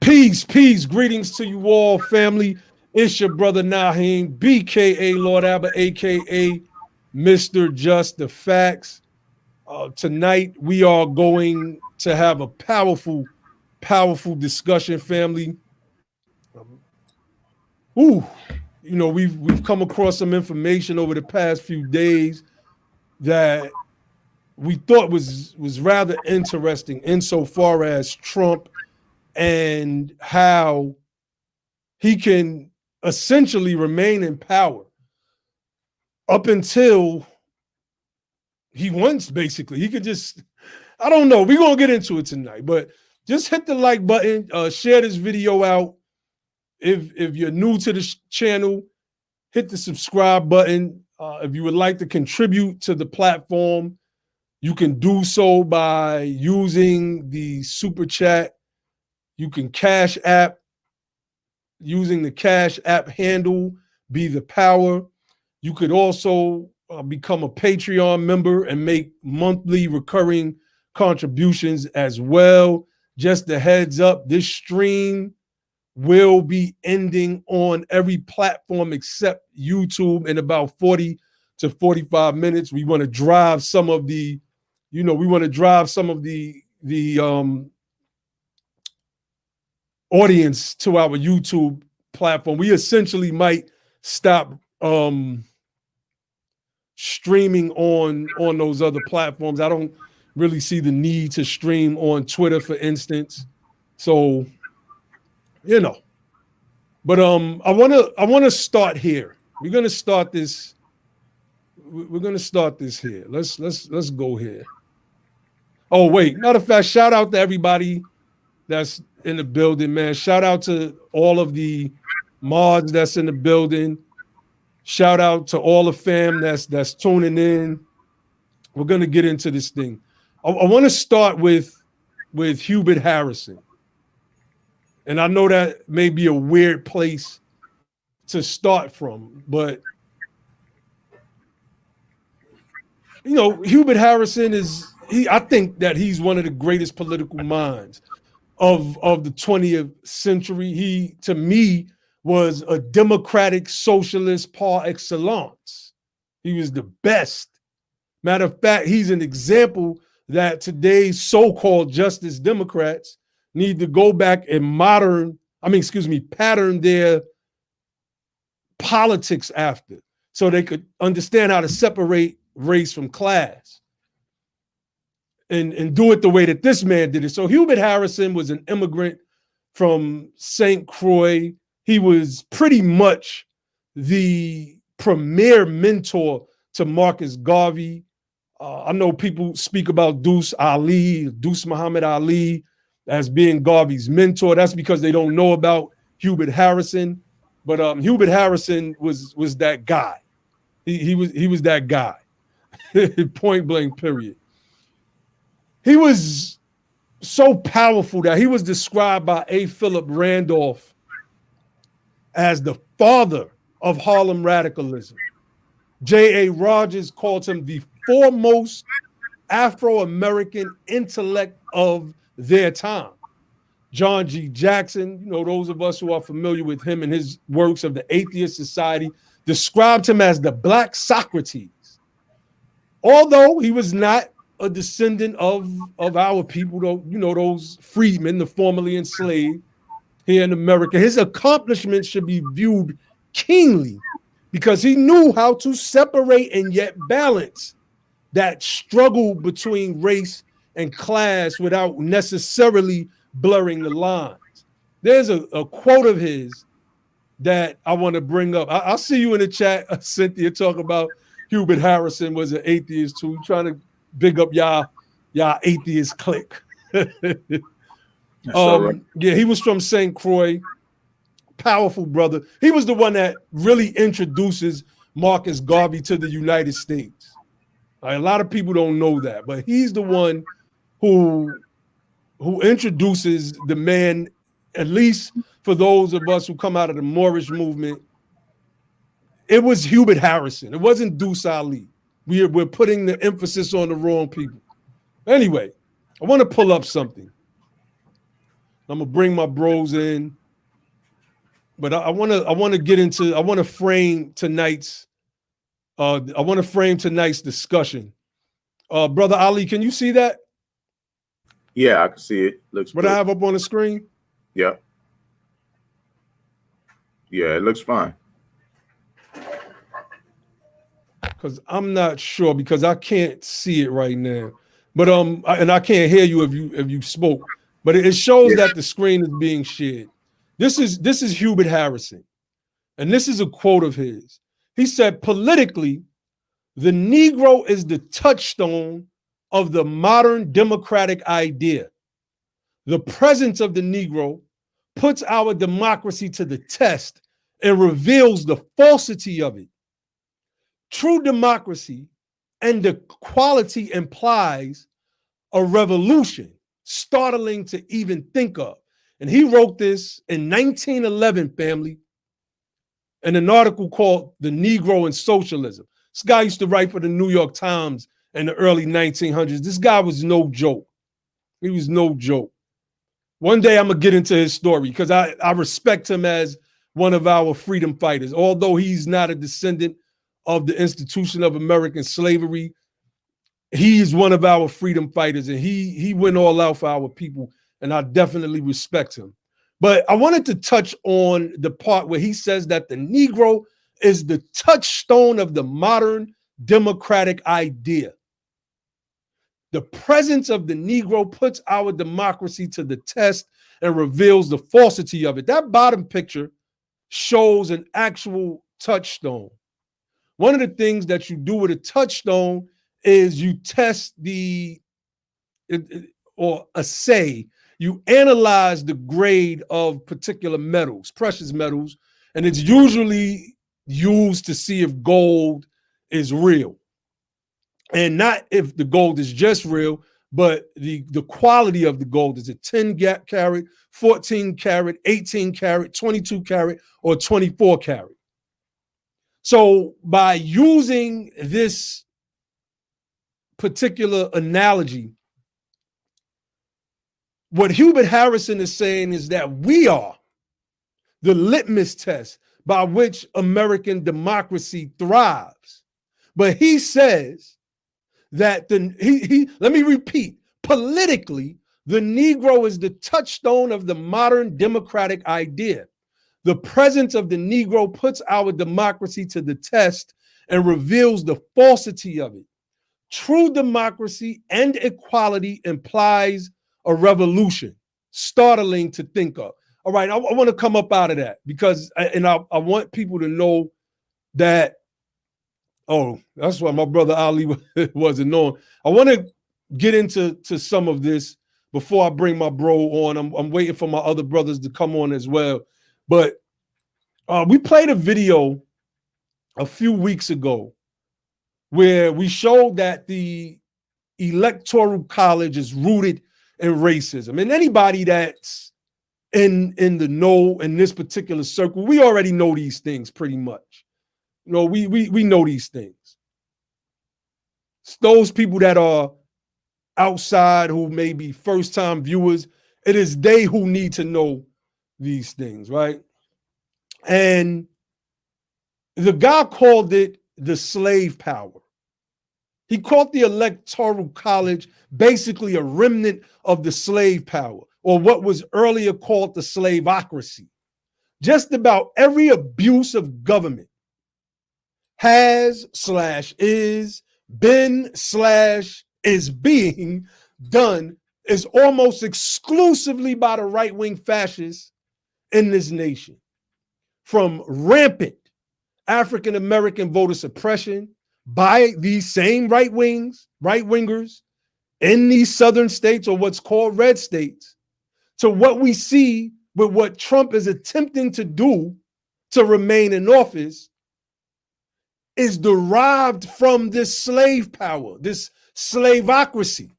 Peace, greetings to you all, family. It's your brother Naheem, BKA Lord Albert, aka Mr. Just the Facts. Tonight we are going to have a powerful discussion, family. Ooh, we've come across some information over the past few days that we thought was rather interesting insofar as Trump and how he can essentially remain in power up until he wants, basically. He could just, I don't know. We're going to get into it tonight, but just hit the like button, share this video out. If you're new to the channel, hit the subscribe button. If you would like to contribute to the platform, you can do so by using the super chat. You can cash app using the cash app handle, BETHEPOWER. You could also become a Patreon member and make monthly recurring contributions as well. Just a heads up, this stream will be ending on every platform except YouTube in about 40 to 45 minutes. We want to drive some of the, audience to our YouTube platform. We essentially might stop streaming on those other platforms. I don't really see the need to stream on Twitter, for instance. So, but I want to start here. We're going to start this. We're going to start this here. Let's go here. Oh, wait. Matter of fact, shout out to everybody that's in the building, man. Shout out to all of the mods that's in the building. Shout out to all the fam that's tuning in. We're gonna get into this thing. I want to start with Hubert Harrison, and I know that may be a weird place to start from, but Hubert Harrison I think that he's one of the greatest political minds of the 20th century. He, to me, was a democratic socialist par excellence. He was the best. Matter of fact, he's an example that today's so-called Justice Democrats need to go back and pattern their politics after, so they could understand how to separate race from class. And do it the way that this man did it. So Hubert Harrison was an immigrant from St. Croix. He was pretty much the premier mentor to Marcus Garvey. I know people speak about Deuce Muhammad Ali, as being Garvey's mentor. That's because they don't know about Hubert Harrison. But Hubert Harrison was that guy. He was that guy. Point blank, period. He was so powerful that he was described by A. Philip Randolph as the father of Harlem radicalism. J.A. Rogers called him the foremost Afro-American intellect of their time. John G. Jackson, those of us who are familiar with him and his works of the Atheist Society, described him as the Black Socrates. Although he was not a descendant of our people, those freedmen, the formerly enslaved here in America, his accomplishments should be viewed keenly because he knew how to separate and yet balance that struggle between race and class without necessarily blurring the lines. There's a quote of his that I want to bring up. I'll see you in the chat, Cynthia, talk about Hubert Harrison was an atheist too. Trying to big up y'all atheist clique. Yeah, he was from St. Croix. Powerful brother. He was the one that really introduces Marcus Garvey to the United States. A lot of people don't know that, but he's the one who introduces the man, at least for those of us who come out of the Moorish movement. It was Hubert Harrison. It wasn't Deuce Ali. We're putting the emphasis on the wrong people. Anyway, I want to pull up something. I'm gonna bring my bros in, but I want to frame tonight's discussion. Brother Ali, can you see that? Yeah, I can see it. Looks What I good. have up on the screen? Yeah. Yeah, it looks fine. Because I'm not sure, because I can't see it right now. But and I can't hear you if you spoke. But it shows Yeah. that the screen is being shared. This is Hubert Harrison, and this is a quote of his. He said, "Politically, the Negro is the touchstone of the modern democratic idea. The presence of the Negro puts our democracy to the test and reveals the falsity of it. True democracy and equality implies a revolution, startling to even think of." And he wrote this in 1911, family, in an article called The Negro and Socialism. This guy used to write for the New York Times in the early 1900s. This guy was no joke. He was no joke. One day I'm going to get into his story because I respect him as one of our freedom fighters. Although he's not a descendant of the institution of American slavery, he is one of our freedom fighters, and he went all out for our people, and I definitely respect him. But I wanted to touch on the part where he says that the Negro is the touchstone of the modern democratic idea. The presence of the Negro puts our democracy to the test and reveals the falsity of it. That bottom picture shows an actual touchstone. One of the things that you do with a touchstone is you test or assay, you analyze the grade of particular metals, precious metals, and it's usually used to see if gold is real. And not if the gold is just real, but the quality of the gold. Is it 10 carat, 14 carat, 18 carat, 22 carat, or 24 carat? So by using this particular analogy, what Hubert Harrison is saying is that we are the litmus test by which American democracy thrives. But he says that let me repeat, politically, the Negro is the touchstone of the modern democratic idea. The presence of the Negro puts our democracy to the test and reveals the falsity of it. True democracy and equality implies a revolution, startling to think of. All right, I want to come up out of that because I want people to know that, oh, that's why my brother Ali wasn't knowing. I want to get into some of this before I bring my bro on. I'm waiting for my other brothers to come on as well. But we played a video a few weeks ago where we showed that the Electoral College is rooted in racism. And anybody that's in the know in this particular circle, we already know these things pretty much. You know, we know these things. It's those people that are outside who may be first-time viewers, it is they who need to know these things, right? And the guy called it the slave power. He called the Electoral College basically a remnant of the slave power, or what was earlier called the slaveocracy. Just about every abuse of government has / is been / is being done is almost exclusively by the right-wing fascists in this nation. From rampant African-American voter suppression by these same right-wingers in these southern states, or what's called red states, to what we see with what Trump is attempting to do to remain in office, is derived from this slave power, this slaveocracy.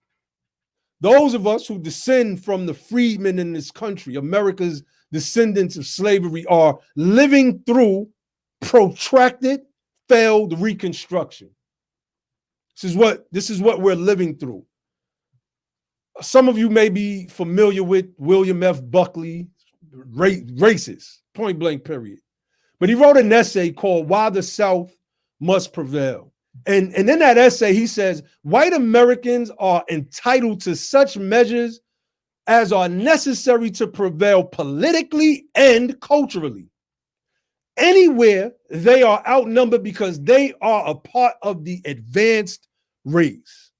Those of us who descend from the freedmen in this country, America's descendants of slavery, are living through protracted, failed Reconstruction. This is what we're living through. Some of you may be familiar with William F. Buckley, racist, point blank, period. But he wrote an essay called Why the South Must Prevail. And in that essay, he says, white Americans are entitled to such measures as are necessary to prevail politically and culturally. Anywhere they are outnumbered because they are a part of the advanced race.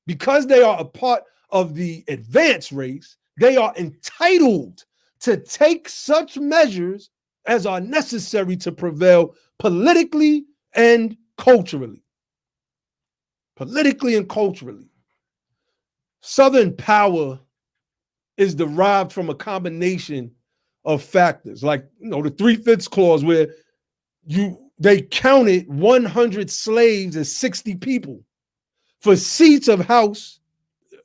Because they are a part of the advanced race, they are entitled to take such measures as are necessary to prevail politically and culturally. Politically and culturally. Southern power is derived from a combination of factors, like the 3/5 clause, where they counted 100 slaves as 60 people for seats of House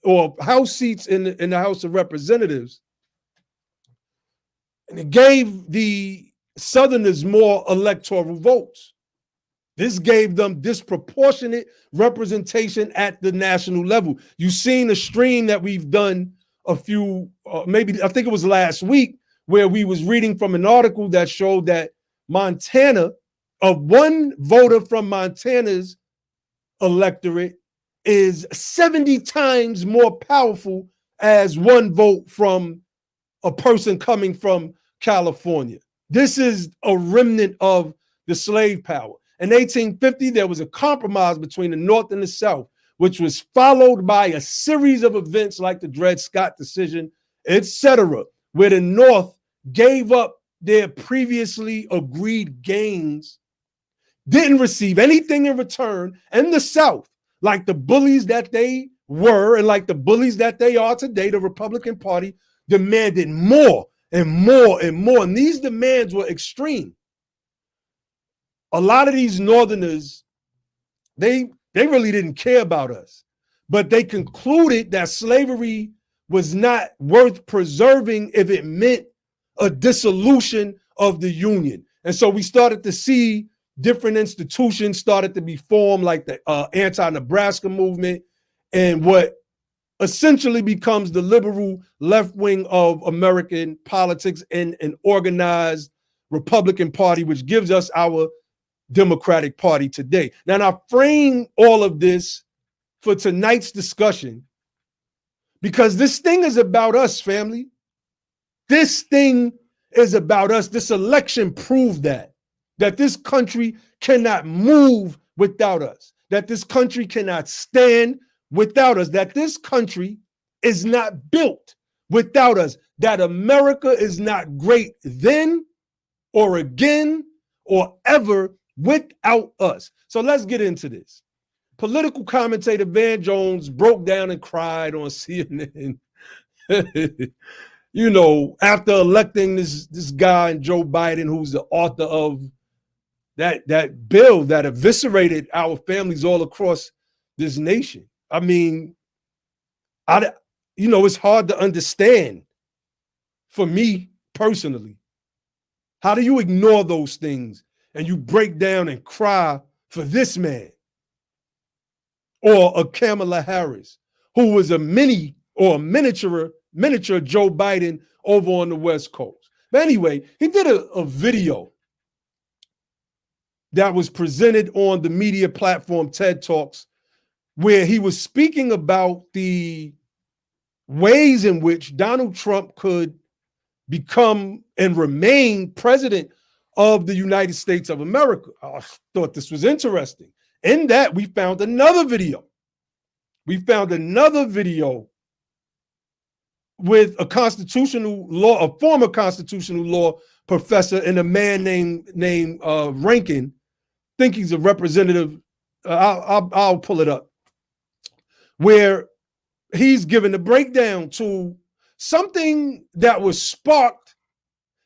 or House seats in the House of Representatives, and it gave the Southerners more electoral votes. This gave them disproportionate representation at the national level. You've seen a stream that we've done a few, maybe I think it was last week, where we was reading from an article that showed that Montana, of one voter from Montana's electorate, is 70 times more powerful as one vote from a person coming from California. This is a remnant of the slave power. In 1850, there was a compromise between the North and the South, which was followed by a series of events like the Dred Scott decision, etc., where the North gave up their previously agreed gains, didn't receive anything in return, and the South, like the bullies that they were and like the bullies that they are today, the Republican Party, demanded more and more and more. And these demands were extreme. A lot of these Northerners, they really didn't care about us, but they concluded that slavery was not worth preserving if it meant a dissolution of the Union. And so we started to see different institutions started to be formed, like the anti-Nebraska movement and what essentially becomes the liberal left wing of American politics and an organized Republican Party, which gives us our Democratic Party today. Now, I frame all of this for tonight's discussion because this thing is about us, family. This thing is about us. This election proved that this country cannot move without us, that this country cannot stand without us, that this country is not built without us, that America is not great then or again or ever without us. So let's get into this. Political commentator Van Jones broke down and cried on CNN, after electing this guy, Joe Biden, who's the author of that bill that eviscerated our families all across this nation. I mean, it's hard to understand for me personally. How do you ignore those things and you break down and cry for this man or a Kamala Harris, who was a miniature Joe Biden over on the West Coast? But anyway, he did a video that was presented on the media platform TED Talks, where he was speaking about the ways in which Donald Trump could become and remain president of the United States of America. I thought this was interesting. In that, we found another video. With a former constitutional law professor and a man named Rankin. I think he's a representative. I'll pull it up, where he's given a breakdown to something that was sparked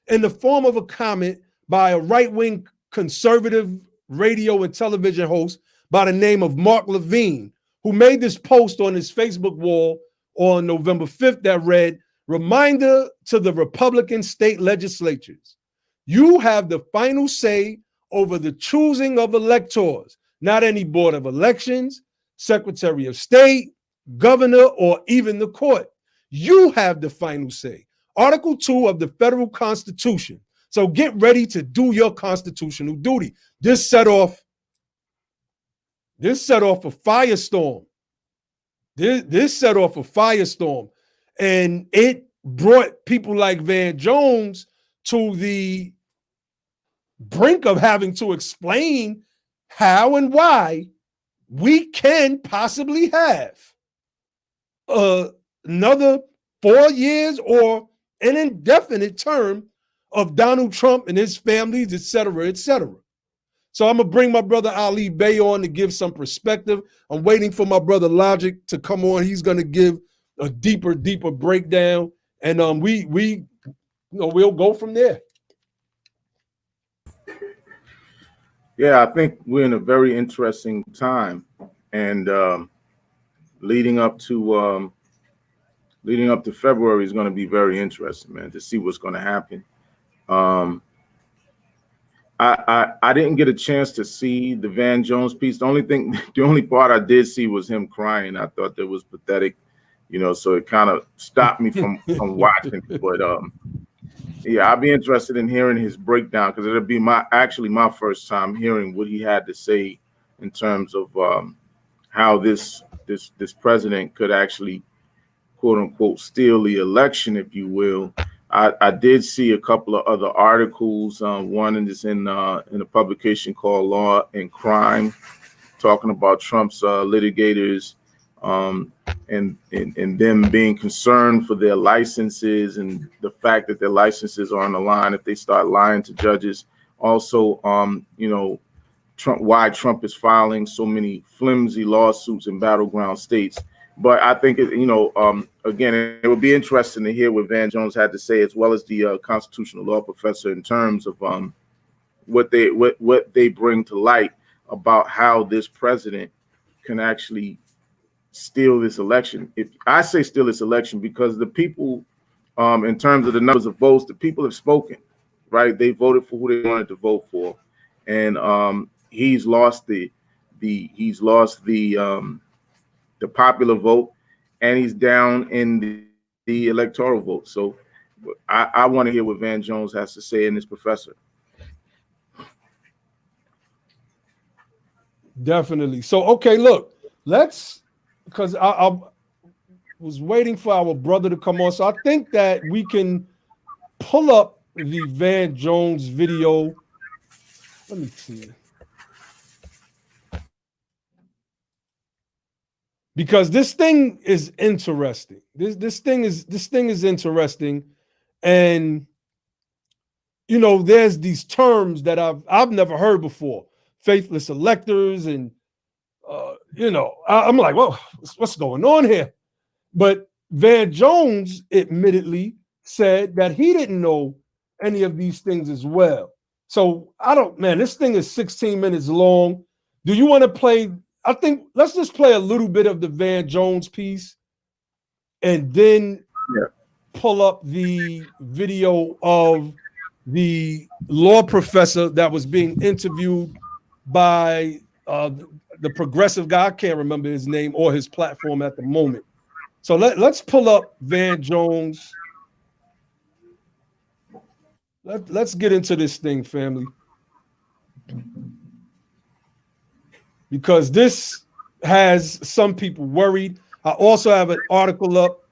in the form of a comment by a right-wing conservative radio and television host by the name of Mark Levine, who made this post on his Facebook wall on November 5th that read, "Reminder to the Republican state legislatures, you have the final say over the choosing of electors, not any board of elections, secretary of state, governor, or even the court. You have the final say. Article 2 of the federal Constitution. So get ready to do your constitutional duty. This set off a firestorm. This set off a firestorm. And it brought people like Van Jones to the brink of having to explain how and why we can possibly have another 4 years or an indefinite term of Donald Trump and his families, et cetera, et cetera. So I'm going to bring my brother Ali Bey on to give some perspective. I'm waiting for my brother Logic to come on. He's going to give a deeper breakdown. And we'll go from there. Yeah, I think we're in a very interesting time, and leading up to February is going to be very interesting, man, to see what's going to happen. I didn't get a chance to see the Van Jones piece. The only part I did see was him crying. I thought that was pathetic, so it kind of stopped me from watching. But yeah, I'll be interested in hearing his breakdown, because it'll be my first time hearing what he had to say in terms of how this president could actually, quote unquote, steal the election, if you will. I did see a couple of other articles. One is in a publication called Law and Crime, talking about Trump's litigators and them being concerned for their licenses and the fact that their licenses are on the line if they start lying to judges. Also, why Trump is filing so many flimsy lawsuits in battleground states. But I think, again, it would be interesting to hear what Van Jones had to say, as well as the constitutional law professor, in terms of what they bring to light about how this president can actually steal this election. If I say steal this election, because the people, in terms of the numbers of votes, the people have spoken, right? They voted for who they wanted to vote for, and he's lost the popular vote, and he's down in the electoral vote. So I want to hear what Van Jones has to say in this professor. Definitely. So, okay, look, because I was waiting for our brother to come on. So I think that we can pull up the Van Jones video. Let me see. Because this thing is interesting. This thing is interesting. And there's these terms that I've never heard before. Faithless electors, and I'm like, well, what's going on here? But Van Jones admittedly said that he didn't know any of these things as well. So this thing is 16 minutes long. Do you want to play? I think let's just play a little bit of the Van Jones piece and then pull up the video of the law professor that was being interviewed by the progressive guy. I can't remember his name or his platform at the moment. So let's pull up Van Jones. Let's get into this thing, family. Because this has some people worried. I also have an article up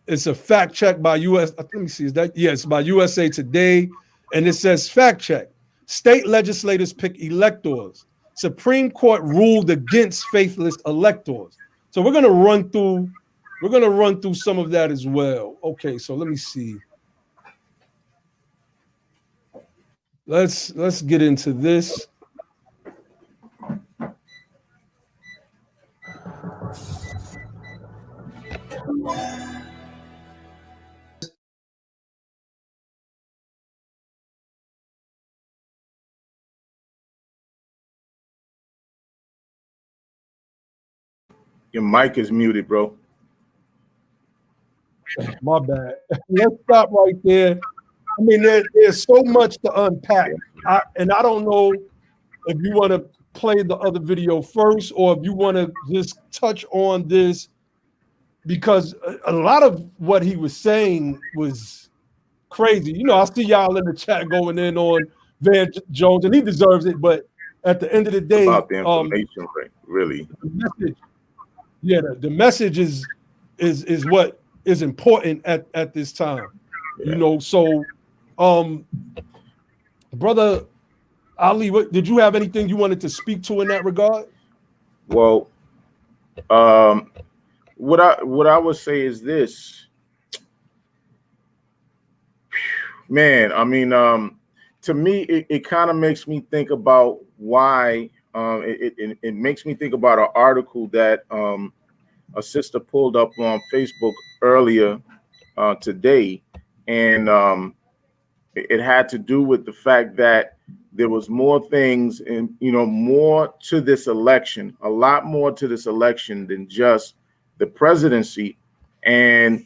it's a fact check by let me see, it's by USA Today. And it says, fact check, state legislators pick electors. Supreme Court ruled against faithless electors. So we're gonna run through some of that as well. Okay, so let me see. Let's get into this. Your mic is muted, bro. My bad. Let's stop right there. I mean, there's so much to unpack. I don't know if you want to play the other video first, or if you want to just touch on this, because a lot of what he was saying was crazy. You know, I see y'all in the chat going in on Van Jones, and he deserves it. But at the end of the day, about the information, right? Really, the message, yeah, the message is what is important at this time. Yeah. You know, so, brother Ali, did you have anything you wanted to speak to in that regard? Well, what I would say is this, man. I mean, to me, it kind of makes me think about why. It makes me think about an article that a sister pulled up on Facebook earlier today, and it had to do with the fact that there was more things and, you know, more to this election, a lot more to this election than just the presidency. And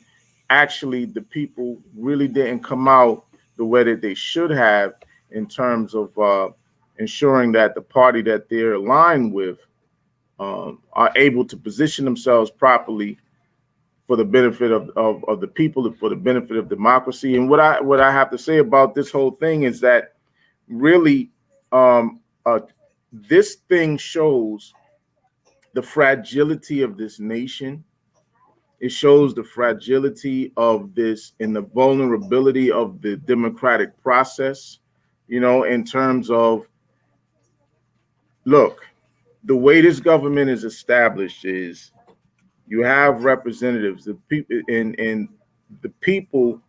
actually the people really didn't come out the way that they should have in terms of ensuring that the party that they're aligned with are able to position themselves properly for the benefit of the people, for the benefit of democracy. And what I have to say about this whole thing is that really this thing shows the fragility of this nation. It shows the fragility of this and the vulnerability of the democratic process, you know, in terms of, look, the way this government is established is you have representatives, the people, and the people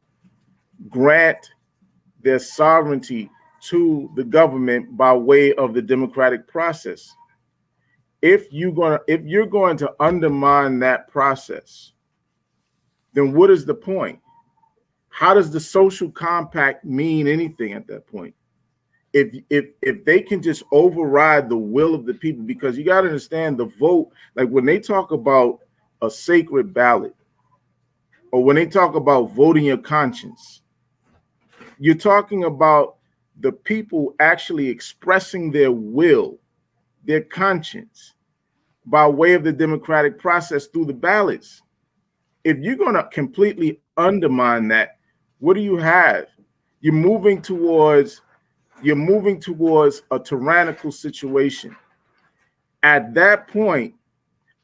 grant their sovereignty to the government by way of the democratic process. If you're going to undermine that process, then what is the point? How does the social compact mean anything at that point? If they can just override the will of the people, because you got to understand the vote, like when they talk about a sacred ballot, or when they talk about voting your conscience, you're talking about the people actually expressing their will, their conscience, by way of the democratic process through the ballots. If you're going to completely undermine that, what do you have? You're moving towards a tyrannical situation. At that point,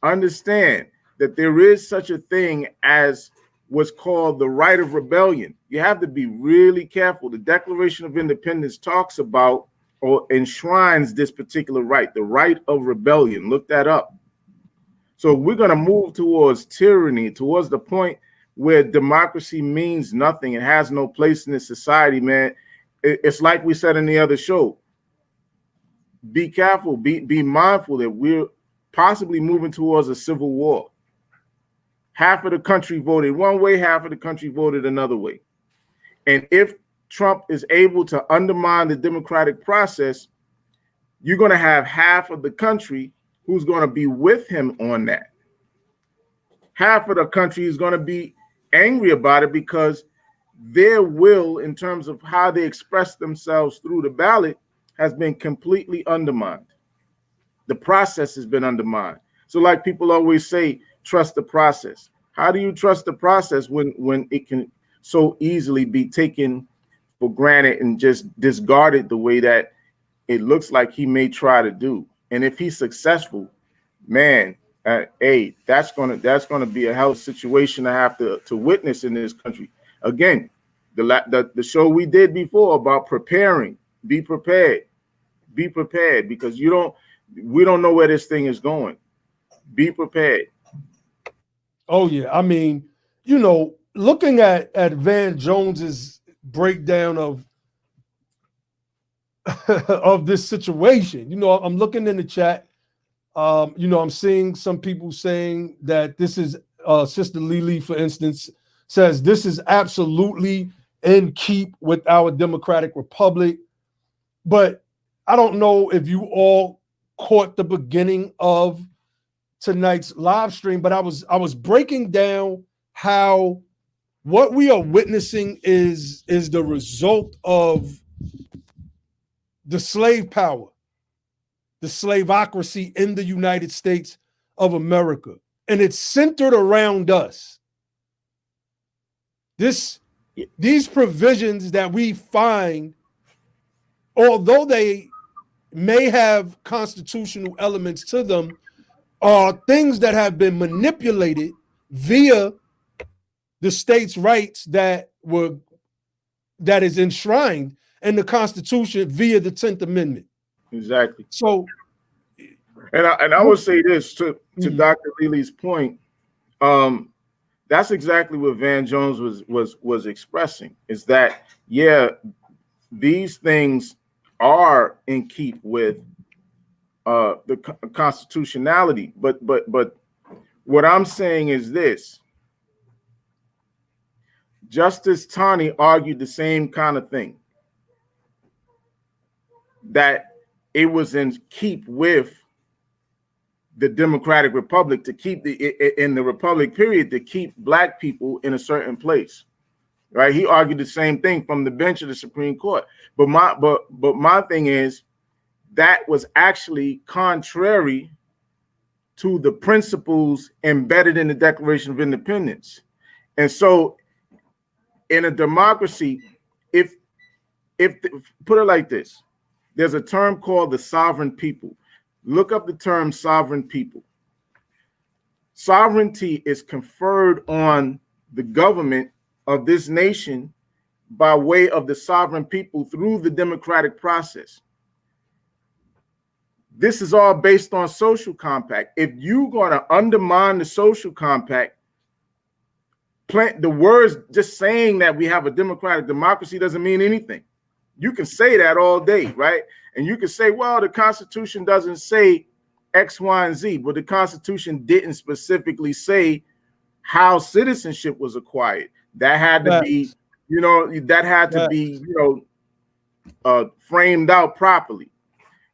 understand that there is such a thing as what's called the right of rebellion. You have to be really careful. The Declaration of Independence talks about or enshrines this particular right, the right of rebellion. Look that up. So we're going to move towards tyranny, towards the point where democracy means nothing. It has no place in this society, man. It's like we said in the other show. Be careful, be mindful that we're possibly moving towards a civil war. Half of the country voted one way, half of the country voted another way. And if Trump is able to undermine the democratic process, you're going to have half of the country who's going to be with him on that. Half of the country is going to be angry about it because their will in terms of how they express themselves through the ballot has been completely undermined. The process has been undermined. So like people always say, trust the process. How do you trust the process when it can so easily be taken for granted and just discarded the way that it looks like he may try to do? And if he's successful, man, hey, that's gonna be a hell of a situation to have to witness in this country. Again, the show we did before about preparing, be prepared, because we don't know where this thing is going. Be prepared. Oh yeah, I mean, you know, looking at Van Jones's breakdown of of this situation, you know, I'm looking in the chat. You know, I'm seeing some people saying that this is Sister Lily, for instance, says this is absolutely in keep with our democratic republic. But I don't know if you all caught the beginning of tonight's live stream, but I was breaking down how what we are witnessing is the result of the slave power the slaveocracy in the United States of America. And it's centered around us. These provisions that we find, although they may have constitutional elements to them, are things that have been manipulated via the states' rights that is enshrined in the Constitution via the 10th Amendment. Exactly. So, and I would say this to Dr. Lely's point. That's exactly what Van Jones was expressing, is that, yeah, these things are in keep with the constitutionality, but what I'm saying is this: Justice Taney argued the same kind of thing, that it was in keep with the Democratic Republic, to keep in the Republic period, to keep Black people in a certain place, right? He argued the same thing from the bench of the Supreme Court. But my thing is, that was actually contrary to the principles embedded in the Declaration of Independence. And so in a democracy, if put it like this, there's a term called the sovereign people. Look up the term sovereign people. Sovereignty is conferred on the government of this nation by way of the sovereign people through the democratic process. This is all based on social compact. If you're going to undermine the social compact, the words just saying that we have a democratic democracy doesn't mean anything. You can say that all day, right? And you can say, well, the Constitution doesn't say X, Y, and Z, but the Constitution didn't specifically say how citizenship was acquired. That had to be, that had to be, framed out properly.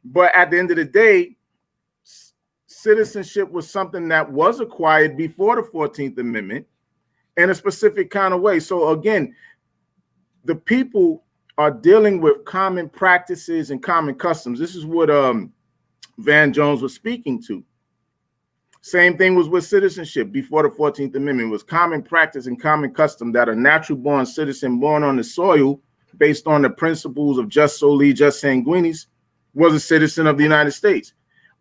But at the end of the day, citizenship was something that was acquired before the 14th Amendment in a specific kind of way. So again, the people are dealing with common practices and common customs. This is what Van Jones was speaking to. Same thing was with citizenship before the 14th Amendment. It was common practice and common custom that a natural born citizen born on the soil based on the principles of jus soli, jus sanguinis was a citizen of the United States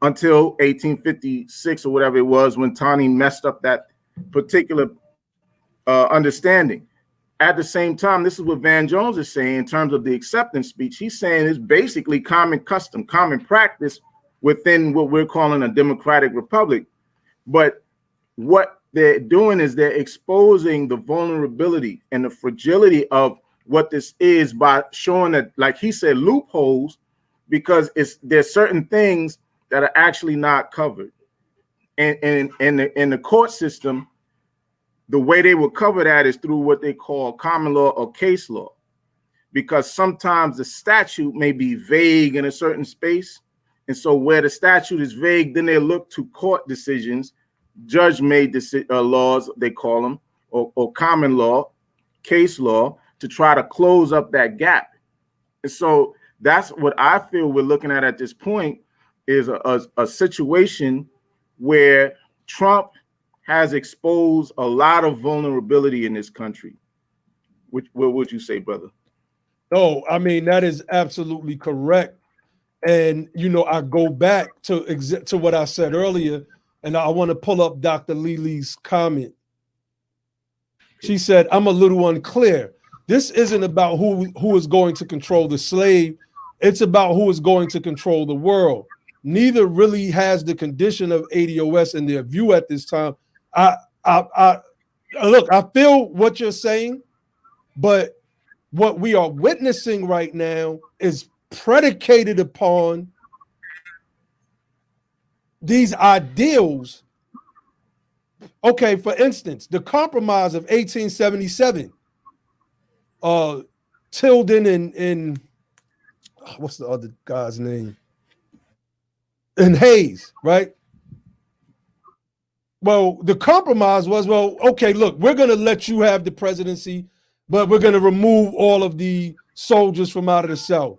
until 1856 or whatever it was, when Taney messed up that particular understanding. At the same time, this is what Van Jones is saying in terms of the acceptance speech. He's saying it's basically common custom, common practice within what we're calling a democratic republic. But what they're doing is they're exposing the vulnerability and the fragility of what this is by showing that, like he said, loopholes, because there's certain things that are actually not covered. And in the court system, the way they will cover that is through what they call common law or case law, because sometimes the statute may be vague in a certain space. And so where the statute is vague, then they look to court decisions, judge-made laws, they call them, or common law, case law, to try to close up that gap. And so that's what I feel we're looking at this point, is a situation where Trump has exposed a lot of vulnerability in this country. What would you say, brother? No, I mean, that is absolutely correct. And, I go back to what I said earlier, and I want to pull up Dr. Lely's comment. She said, I'm a little unclear. This isn't about who is going to control the slave. It's about who is going to control the world. Neither really has the condition of ADOS in their view at this time. Look, I feel what you're saying, but what we are witnessing right now is predicated upon these ideals. Okay, for instance, the Compromise of 1877, Tilden and what's the other guy's name? And Hayes, right? Well, the compromise was, well, okay, look, we're going to let you have the presidency, but we're going to remove all of the soldiers from out of the South.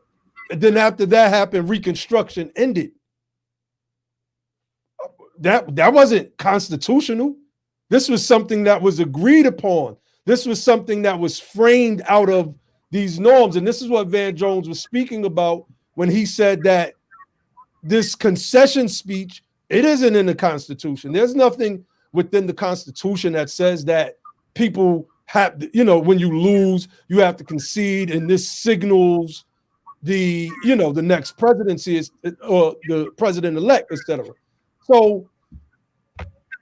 And then after that happened, Reconstruction ended. that wasn't constitutional. This was something that was agreed upon. This was something that was framed out of these norms. And this is what Van Jones was speaking about when he said that this concession speech, it isn't in the Constitution. There's nothing within the Constitution that says that people have, you know, when you lose, you have to concede, and this signals the, you know, the next presidency is, or the president-elect, etc. So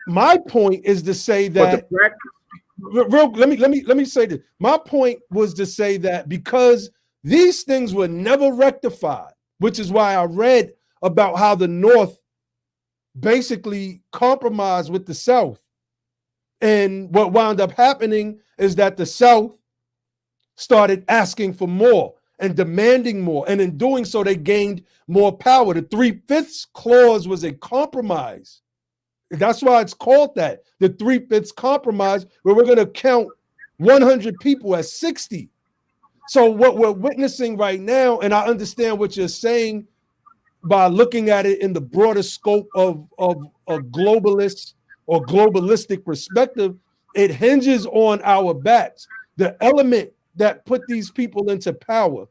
my point is to say that, let me say this. My point was to say that because these things were never rectified, which is why I read about how the North basically compromised with the South. And what wound up happening is that the South started asking for more and demanding more. And in doing so, they gained more power. The 3/5 clause was a compromise. That's why it's called that, the 3/5 compromise, where we're going to count 100 people as 60. So what we're witnessing right now, and I understand what you're saying by looking at it in the broader scope of a globalist or globalistic perspective, it hinges on our backs. The element that put these people into power,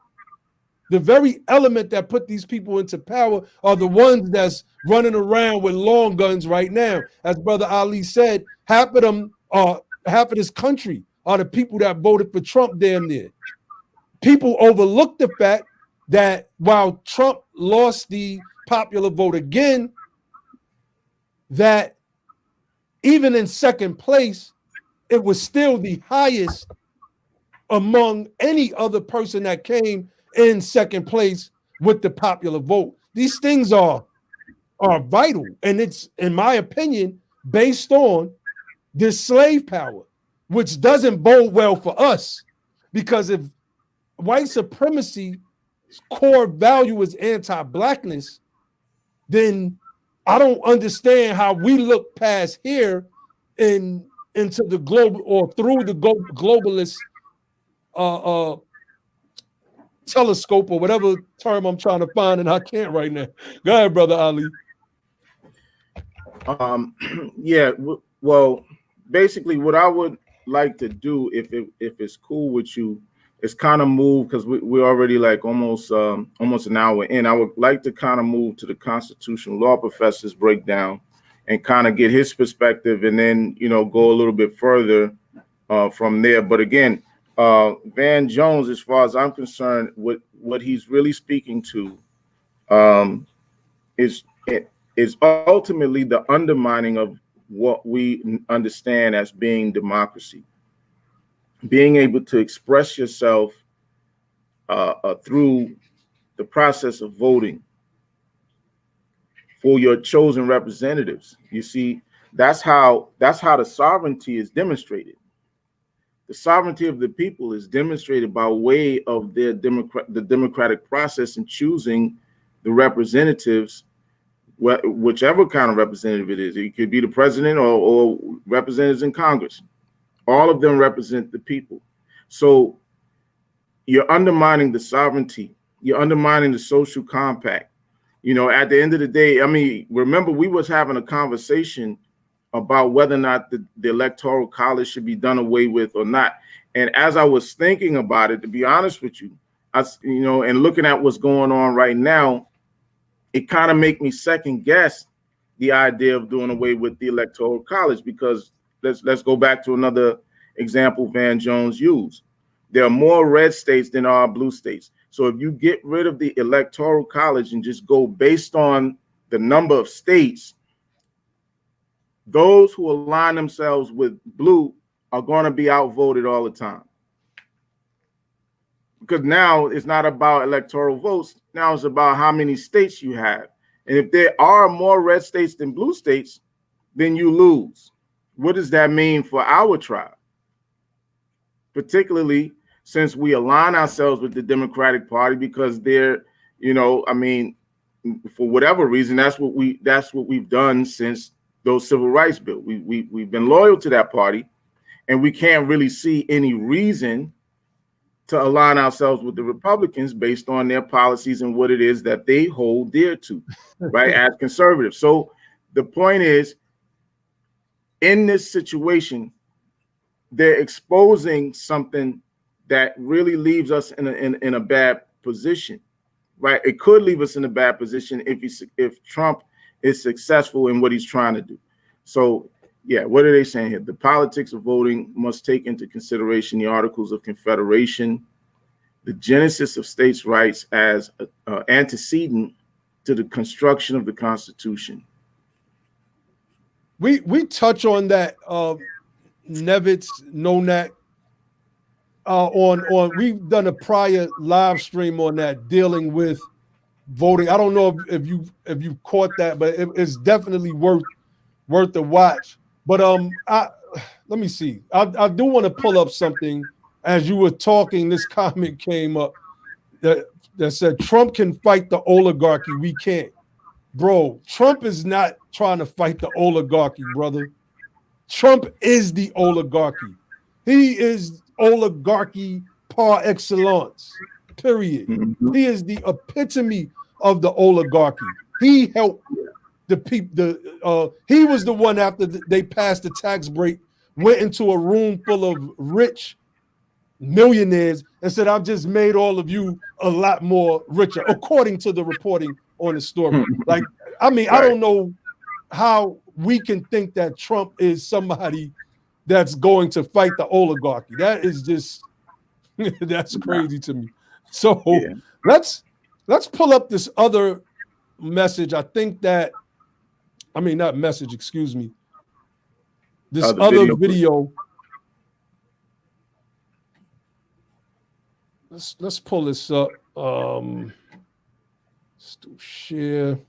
the very element that put these people into power, are the ones that's running around with long guns right now. As Brother Ali said, half of this country are the people that voted for Trump damn near. People overlook the fact that while Trump lost the popular vote again, that even in second place, it was still the highest among any other person that came in second place with the popular vote. These things are vital, and it's, in my opinion, based on this slave power, which doesn't bode well for us, because if white supremacy core value is anti-blackness, then I don't understand how we look past here into the global, or through the globalist telescope, or whatever term I'm trying to find, and I can't right now. Go ahead, Brother Ali. Yeah, well, basically what I would like to do, if it's cool with you, is kind of move, because we're already like almost an hour in. I would like to kind of move to the constitutional law professor's breakdown and kind of get his perspective, and then, you know, go a little bit further from there. But again, Van Jones, as far as I'm concerned, what he's really speaking to is ultimately the undermining of what we understand as being democracy. Being able to express yourself through the process of voting for your chosen representatives. You see, that's how the sovereignty is demonstrated. The sovereignty of the people is demonstrated by way of the democratic process in choosing the representatives, whichever kind of representative it is. It could be the president or representatives in Congress. All of them represent the people. So you're undermining the sovereignty. You're undermining the social compact. You know, at the end of the day, I mean, remember, we was having a conversation about whether or not the Electoral College should be done away with or not. And as I was thinking about it, to be honest with you, and looking at what's going on right now, it kind of make me second guess the idea of doing away with the Electoral College, because let's go back to another example Van Jones used. There are more red states than there are blue states. So if you get rid of the Electoral College and just go based on the number of states, those who align themselves with blue are going to be outvoted all the time. Because now it's not about electoral votes. Now it's about how many states you have. And if there are more red states than blue states, then you lose. What does that mean for our tribe? Particularly since we align ourselves with the Democratic Party, because they're, I mean, for whatever reason, that's what we've done since those civil rights bills. We've been loyal to that party, and we can't really see any reason to align ourselves with the Republicans based on their policies and what it is that they hold dear to, right, as conservatives. So the point is, in this situation, they're exposing something that really leaves us in a bad position, right? It could leave us in a bad position if Trump is successful in what he's trying to do. So, yeah, what are they saying here? The politics of voting must take into consideration the Articles of Confederation, the genesis of states' rights as antecedent to the construction of the Constitution. We touch on that, Nevitz, Nonak, on we've done a prior live stream on that, dealing with voting. I don't know if you caught that, but it's definitely worth a watch. But let me see. I do want to pull up something. As you were talking, this comment came up that said Trump can fight the oligarchy. We can't. Bro, Trump is not trying to fight the oligarchy, brother. Trump is the oligarchy. He is oligarchy par excellence, period. Mm-hmm. He is the epitome of the oligarchy. He helped the people. He was the one, after they passed the tax break, went into a room full of rich millionaires and said, I've just made all of you a lot more richer, according to the reporting on the story. Like, I mean, right. I don't know how we can think that Trump is somebody that's going to fight the oligarchy. That is just, that's crazy to me. So yeah. let's pull up this other message. I think that, I mean, not message, excuse me. This other video. Let's pull this up. Let's do share.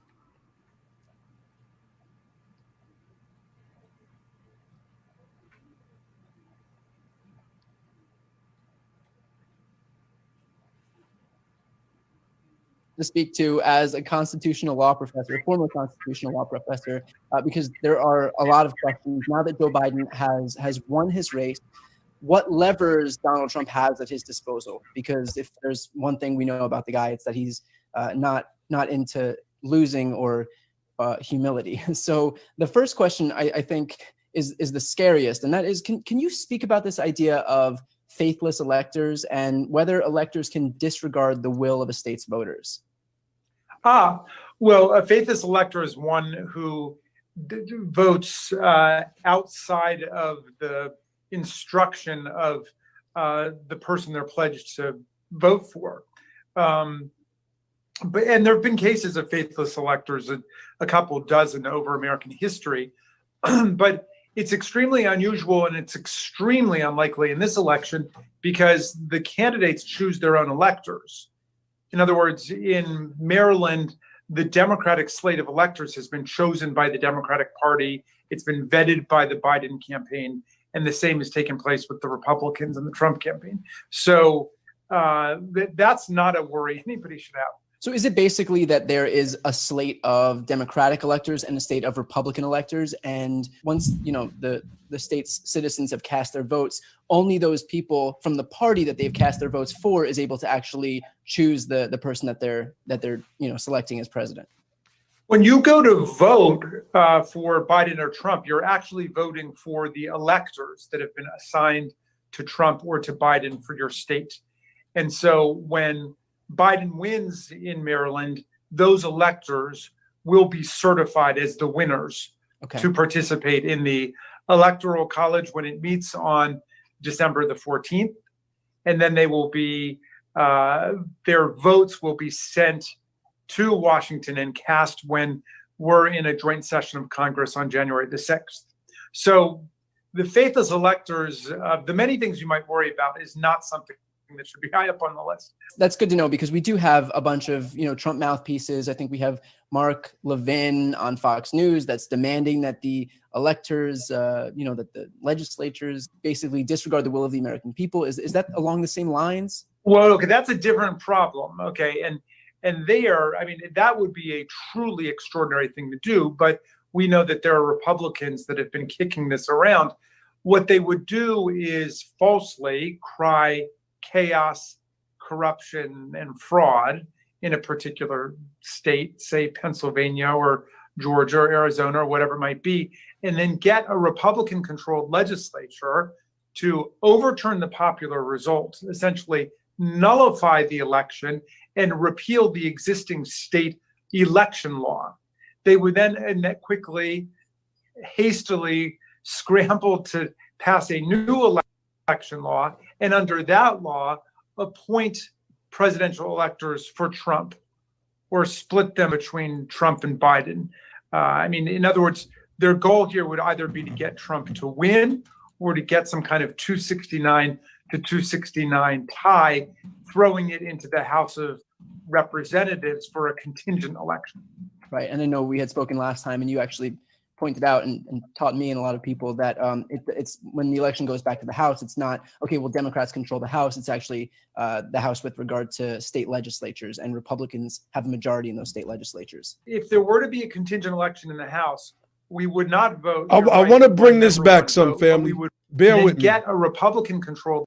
To speak to as a constitutional law professor, a former constitutional law professor, because there are a lot of questions now that Joe Biden has won his race. What levers Donald Trump has at his disposal? Because if there's one thing we know about the guy, it's that he's not into losing or humility. So the first question I think is the scariest, and that is, can you speak about this idea of faithless electors and whether electors can disregard the will of a state's voters? Well, a faithless elector is one who votes outside of the instruction of the person they're pledged to vote for. And there have been cases of faithless electors, a couple dozen over American history, but it's extremely unusual and it's extremely unlikely in this election because the candidates choose their own electors. In other words, in Maryland, the Democratic slate of electors has been chosen by the Democratic Party. It's been vetted by the Biden campaign, and the same has taken place with the Republicans and the Trump campaign. So that's not a worry anybody should have. So is it basically that there is a slate of Democratic electors and a slate of Republican electors, and once the state's citizens have cast their votes, only those people from the party that they've cast their votes for is able to actually choose the person that they're selecting as president? When you go to vote for Biden or Trump, you're actually voting for the electors that have been assigned to Trump or to Biden for your state. And so when Biden wins in Maryland, those electors will be certified as the winners to participate in the Electoral College when it meets on December the 14th. And then they will be, their votes will be sent to Washington and cast when we're in a joint session of Congress on January the 6th. So the faithless electors, the many things you might worry about, is not something that should be high up on the list. That's good to know, because we do have a bunch of Trump mouthpieces. I think we have Mark Levin on Fox News that's demanding that the electors, that the legislatures basically disregard the will of the American people. Is that along the same lines? Well, okay, that's a different problem. Okay, and that would be a truly extraordinary thing to do. But we know that there are Republicans that have been kicking this around. What they would do is falsely cry chaos, corruption, and fraud in a particular state, say Pennsylvania or Georgia or Arizona or whatever it might be, and then get a Republican-controlled legislature to overturn the popular result, essentially nullify the election and repeal the existing state election law. They would then quickly, hastily scramble to pass a new election law, and under that law, appoint presidential electors for Trump or split them between Trump and Biden. I mean, in other words, their goal here would either be to get Trump to win or to get some kind of 269 to 269 tie, throwing it into the House of Representatives for a contingent election. Right. And I know we had spoken last time, and you actually pointed out and taught me and a lot of people that it's when the election goes back to the House, it's not, okay, well, Democrats control the House. It's actually the House with regard to state legislatures, and Republicans have a majority in those state legislatures. If there were to be a contingent election in the House, we would not vote. I want to bring this back some, family. Bear with me. Get a Republican-controlled.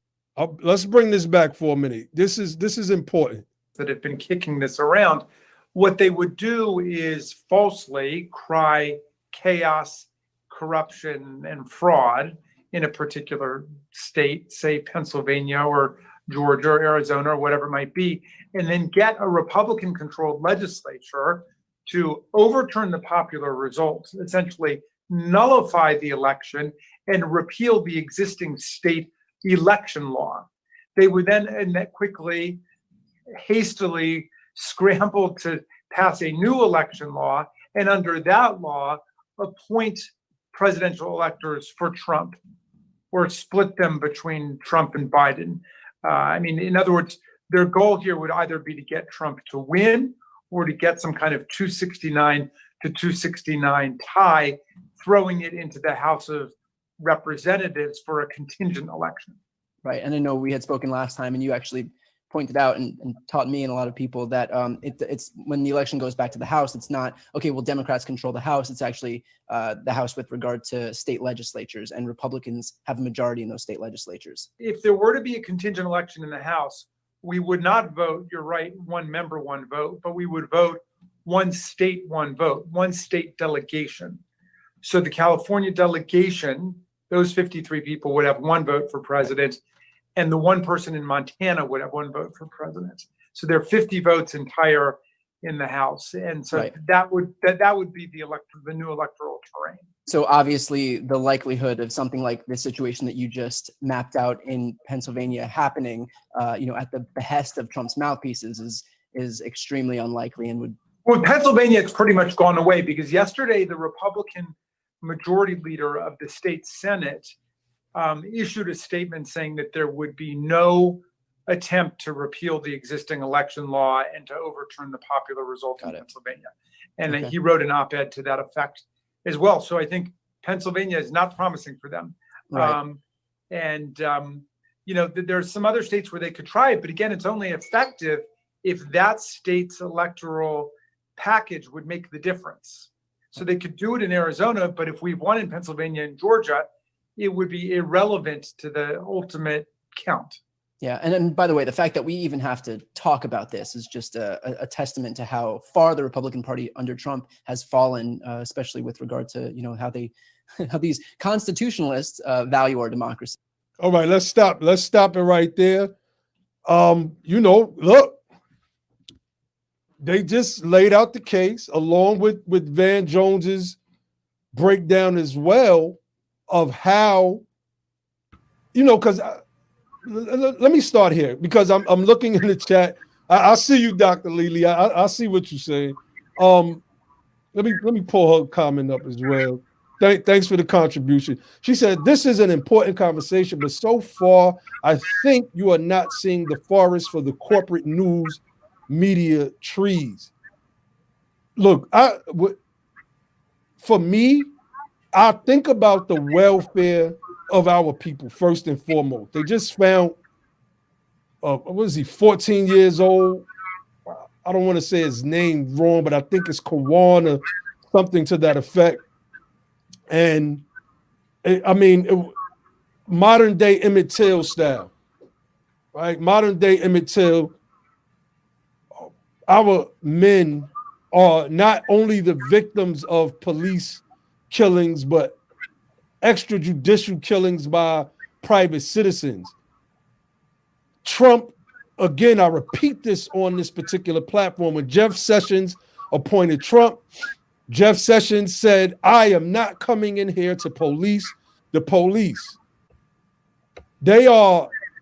Let's bring this back for a minute. This is important. That have been kicking this around. What they would do is falsely cry chaos, corruption, and fraud in a particular state, say Pennsylvania or Georgia or Arizona or whatever it might be, and then get a Republican-controlled legislature to overturn the popular result, essentially nullify the election and repeal the existing state election law. They would then quickly, hastily scramble to pass a new election law, and under that law, appoint presidential electors for Trump or split them between Trump and Biden. I mean, in other words, their goal here would either be to get Trump to win or to get some kind of 269 to 269 tie, throwing it into the House of Representatives for a contingent election. Right. And I know we had spoken last time, and you actually pointed out and taught me and a lot of people that it's when the election goes back to the House, it's not, okay, well, Democrats control the House. It's actually the House with regard to state legislatures, and Republicans have a majority in those state legislatures. If there were to be a contingent election in the House, we would not vote, you're right, one member, one vote, but we would vote one state, one vote, one state delegation. So the California delegation, those 53 people would have one vote for president, and the one person in Montana would have one vote for president. So there are 50 votes entire in the House, and so right. that would be the new electoral terrain. So obviously, the likelihood of something like the situation that you just mapped out in Pennsylvania happening, at the behest of Trump's mouthpieces, is extremely unlikely, and would. Well, Pennsylvania, it's pretty much gone away because yesterday the Republican majority leader of the state Senate issued a statement saying that there would be no attempt to repeal the existing election law and to overturn the popular result in Pennsylvania. And he wrote an op-ed to that effect as well. So I think Pennsylvania is not promising for them. Right. There's some other states where they could try it, but again, it's only effective if that state's electoral package would make the difference. So they could do it in Arizona, but if we've won in Pennsylvania and Georgia, it would be irrelevant to the ultimate count. Yeah. And then, by the way, the fact that we even have to talk about this is just a testament to how far the Republican Party under Trump has fallen, especially with regard to, how these constitutionalists value our democracy. All right, let's stop. Let's stop it right there. Look, they just laid out the case along with Van Jones's breakdown as well of how, because let me start here because I'm looking in the chat. I see you, Dr. Lely. I see what you're saying. Let me pull her comment up as well. Thanks for the contribution. She said, this is an important conversation, but so far, I think you are not seeing the forest for the corporate news media trees. Look, for me, I think about the welfare of our people first and foremost. They just found, 14 years old? I don't want to say his name wrong, but I think it's Kawan or something to that effect. And modern day Emmett Till style, right? Modern day Emmett Till. Our men are not only the victims of police killings, but extrajudicial killings by private citizens. Trump, again, I repeat this on this particular platform, when Jeff Sessions appointed Trump, Jeff Sessions said, I am not coming in here to police the police.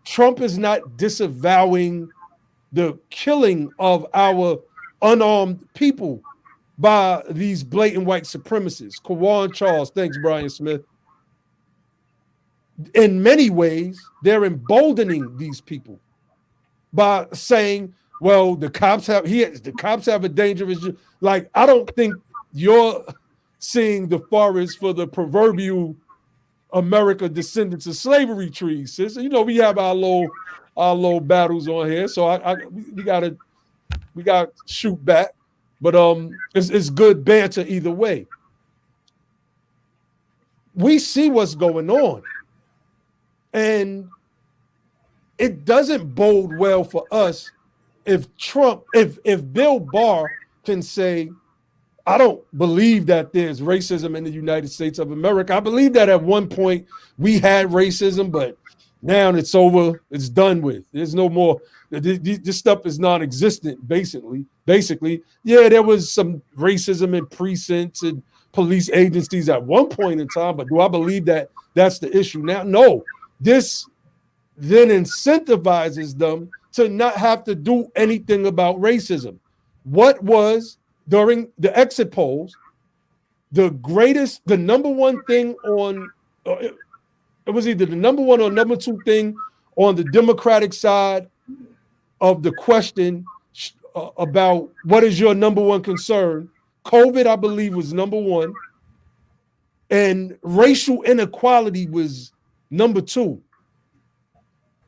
Trump is not disavowing the killing of our unarmed people by these blatant white supremacists. Kawan Charles, thanks, Brian Smith. In many ways, they're emboldening these people by saying, well, the cops have a dangerous, like, I don't think you're seeing the forest for the proverbial America descendants of slavery trees, sis. You know, we have our little battles on here, so we gotta shoot back, but it's good banter either way. We see what's going on, and it doesn't bode well for us if Bill Barr can say, I don't believe that there's racism in the United States of America. I believe that at one point we had racism, but now it's over. It's done with. There's no more. This stuff is non-existent, basically. Yeah, there was some racism in precincts and police agencies at one point in time, but do I believe that that's the issue now? No. This then incentivizes them to not have to do anything about racism. What was, during the exit polls, the number one thing on, it was either the number one or number two thing on the Democratic side of the question about what is your number one concern. COVID, I believe, was number one, and racial inequality was number two.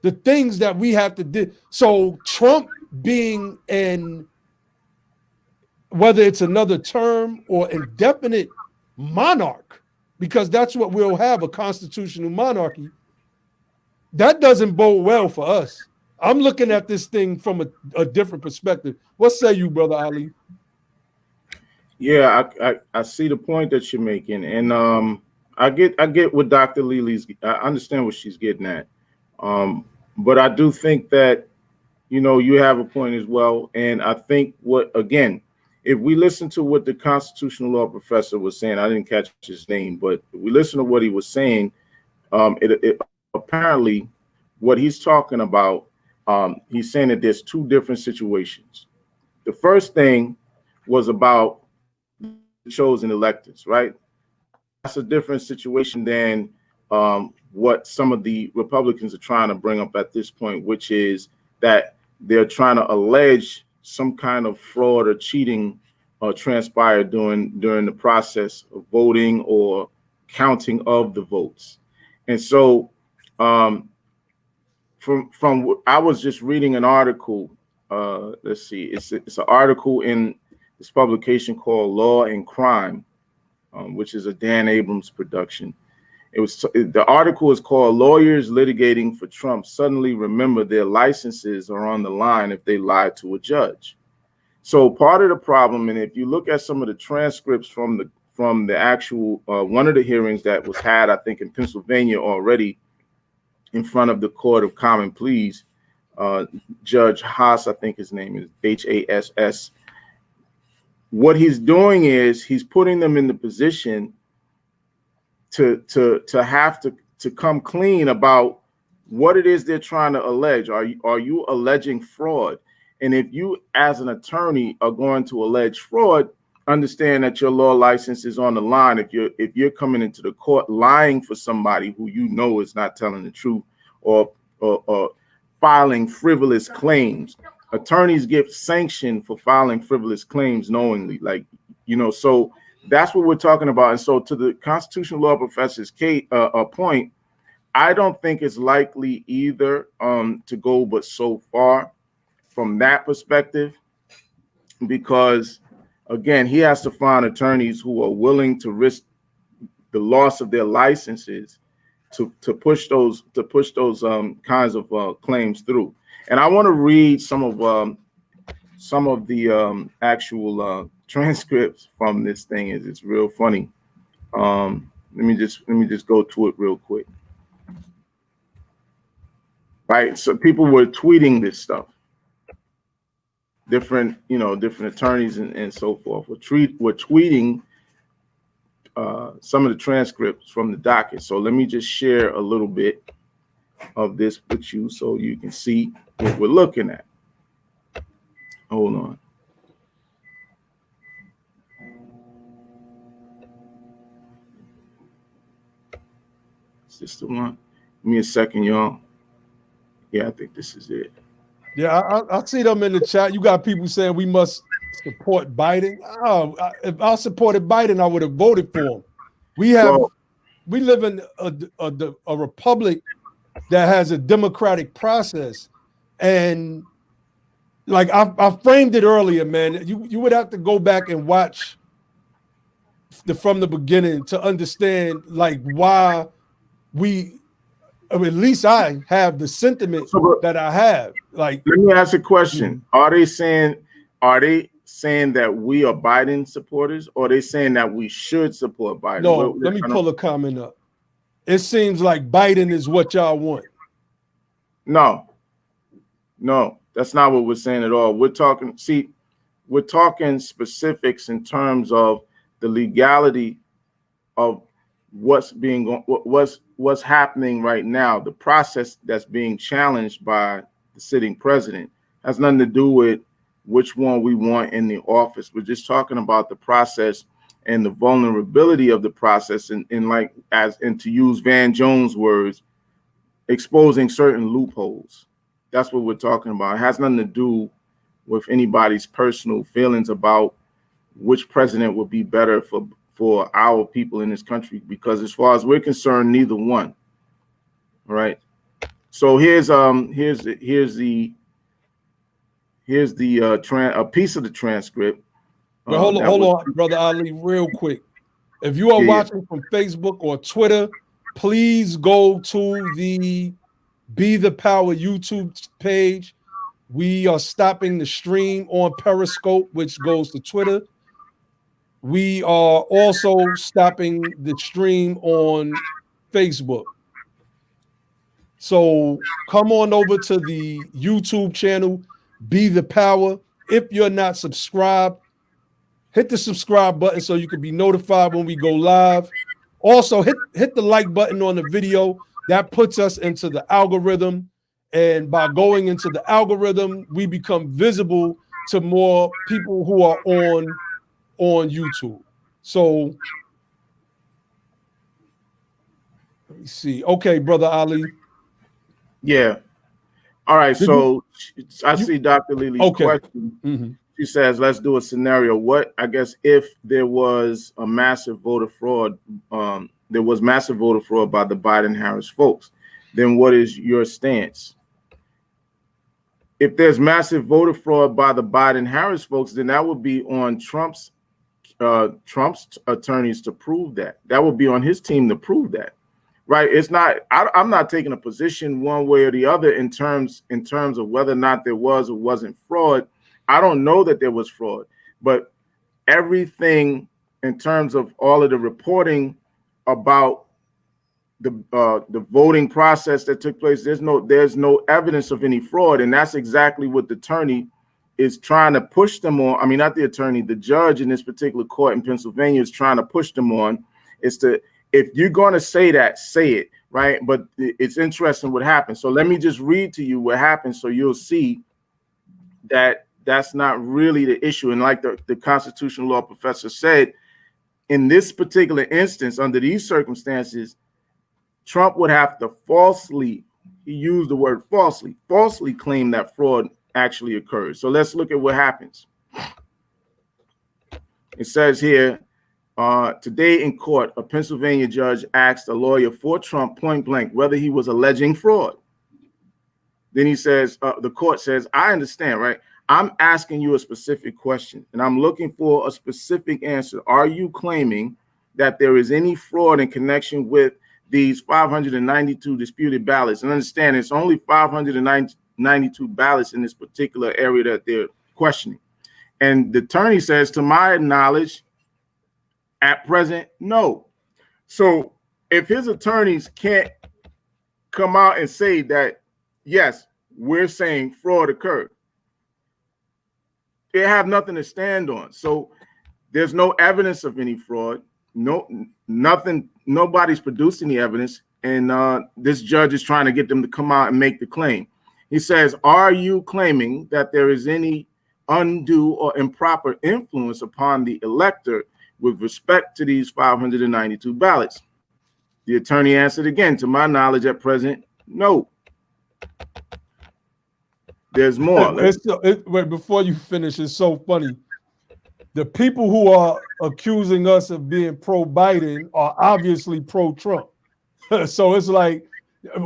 The things that we have to do. So Trump being whether it's another term or indefinite monarch, because that's what we'll have, a constitutional monarchy, that doesn't bode well for us. I'm looking at this thing from a different perspective. What say you, Brother Ali? Yeah, I see the point that you're making, and I get what Dr. Lely's. I understand what she's getting at, but I do think that, you know, you have a point as well, and I think if we listen to what the constitutional law professor was saying, I didn't catch his name, but if we listen to what he was saying, apparently what he's talking about, he's saying that there's two different situations. The first thing was about chosen electors, right? That's a different situation than what some of the Republicans are trying to bring up at this point, which is that they're trying to allege some kind of fraud or cheating transpired during the process of voting or counting of the votes. And so from I was just reading an article, let's see, it's an article in this publication called Law and Crime, which is a Dan Abrams production. The article is called "Lawyers Litigating for Trump Suddenly Remember Their Licenses Are on the Line If They Lie to a Judge." So part of the problem, and if you look at some of the transcripts from the actual one of the hearings that was had, I think in Pennsylvania already, in front of the Court of Common Pleas, Judge Haas, I think his name is Hass. What he's doing is he's putting them in the position to have to come clean about what it is they're trying to allege. Are you alleging fraud? And if you, as an attorney, are going to allege fraud, understand that your law license is on the line. If you're coming into the court lying for somebody who you know is not telling the truth, or filing frivolous claims, attorneys get sanctioned for filing frivolous claims knowingly, like, you know. So that's what we're talking about. And so, to the constitutional law professor's point, I don't think it's likely either to go but so far from that perspective, because again, he has to find attorneys who are willing to risk the loss of their licenses to push those kinds of claims through. And I want to read some of the actual transcripts from this thing is it's real funny. Let me just go to it real quick. Right, so people were tweeting this stuff. Different attorneys and so forth were tweeting some of the transcripts from the docket. So let me just share a little bit of this with you so you can see what we're looking at. Hold on. Is this the one? Give me a second, y'all. Yeah, I think this is it. Yeah, I see them in the chat. You got people saying we must support Biden. Oh, if I supported Biden, I would have voted for him. We live in a republic that has a democratic process, and like I framed it earlier, man. You would have to go back and watch from the beginning to understand like why at least I have the sentiment that I have. Like, let me ask a question: Are they saying that we are Biden supporters, or are they saying that we should support Biden? No, let me pull a comment up. It seems like Biden is what y'all want. No, that's not what we're saying at all. We're talking specifics in terms of the legality of what's happening right now. The process that's being challenged by the sitting president has nothing to do with which one we want in the office. We're just talking about the process and the vulnerability of the process, and to use Van Jones' words, exposing certain loopholes. That's what we're talking about. It has nothing to do with anybody's personal feelings about which president would be better for our people in this country, because as far as we're concerned, neither one. All right. So here's a piece of the transcript. But hold on, Brother Ali, real quick. If you are watching from Facebook or Twitter, please go to the Be the Power YouTube page. We are stopping the stream on Periscope, which goes to Twitter. We are also stopping the stream on Facebook. So come on over to the YouTube channel, Be the Power. If you're not subscribed, hit the subscribe button so you can be notified when we go live. Also, hit the like button on the video. That puts us into the algorithm. And by going into the algorithm, we become visible to more people who are on YouTube. So let me see. Okay, Brother Ali. Yeah. All right. I see Dr. Lily's question. Mm-hmm. She says, let's do a scenario. What, I guess, if there was a massive voter fraud, by the Biden-Harris folks, then what is your stance? If there's massive voter fraud by the Biden-Harris folks, then that would be on Trump's attorneys to prove that. That would be on his team to prove that. Right? It's not. I'm not taking a position one way or the other in terms of whether or not there was or wasn't fraud. I don't know that there was fraud, but everything in terms of all of the reporting about the voting process that took place, there's no evidence of any fraud, and that's exactly what the attorney is trying to push them on. I mean, not the attorney, the judge in this particular court in Pennsylvania is trying to push them on. Is to, if you're going to say that, say it, right? But it's interesting what happens. So let me just read to you what happens so you'll see that that's not really the issue. And like the constitutional law professor said, in this particular instance, under these circumstances, Trump would have to falsely, he used the word falsely claim that fraud actually occurred. So let's look at what happens. It says here, today in court, a Pennsylvania judge asked a lawyer for Trump point blank whether he was alleging fraud. Then he says, the court says, I understand, right? I'm asking you a specific question and I'm looking for a specific answer. Are you claiming that there is any fraud in connection with these 592 disputed ballots? And understand it's only 592 ballots in this particular area that they're questioning. And the attorney says, to my knowledge, at present, no. So if his attorneys can't come out and say that, yes, we're saying fraud occurred, they have nothing to stand on. So there's no evidence of any fraud. Nothing. Nobody's produced any evidence. And this judge is trying to get them to come out and make the claim. He says, are you claiming that there is any undue or improper influence upon the elector with respect to these 592 ballots? The attorney answered again, to my knowledge at present, no. There's more. Wait, before you finish, it's so funny. The people who are accusing us of being pro-Biden are obviously pro-Trump. So it's like,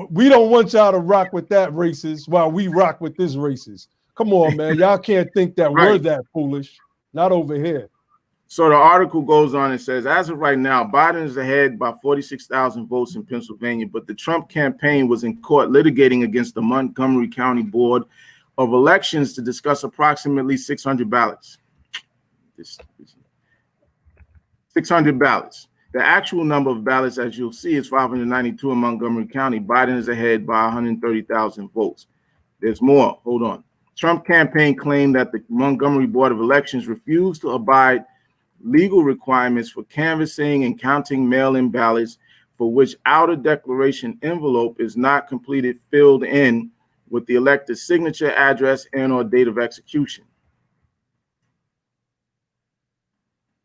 we don't want y'all to rock with that racist while we rock with this racist. Come on, man. Y'all can't think that we're that foolish. Not over here. So the article goes on and says, as of right now, Biden is ahead by 46,000 votes in Pennsylvania, but the Trump campaign was in court litigating against the Montgomery County Board of Elections to discuss approximately 600 ballots. 600 ballots. The actual number of ballots, as you'll see, is 592 in Montgomery County. Biden is ahead by 130,000 votes. There's more. Hold on. Trump campaign claimed that the Montgomery Board of Elections refused to abide legal requirements for canvassing and counting mail-in ballots for which outer declaration envelope is not completed, filled in with the elector's signature, address, and or date of execution.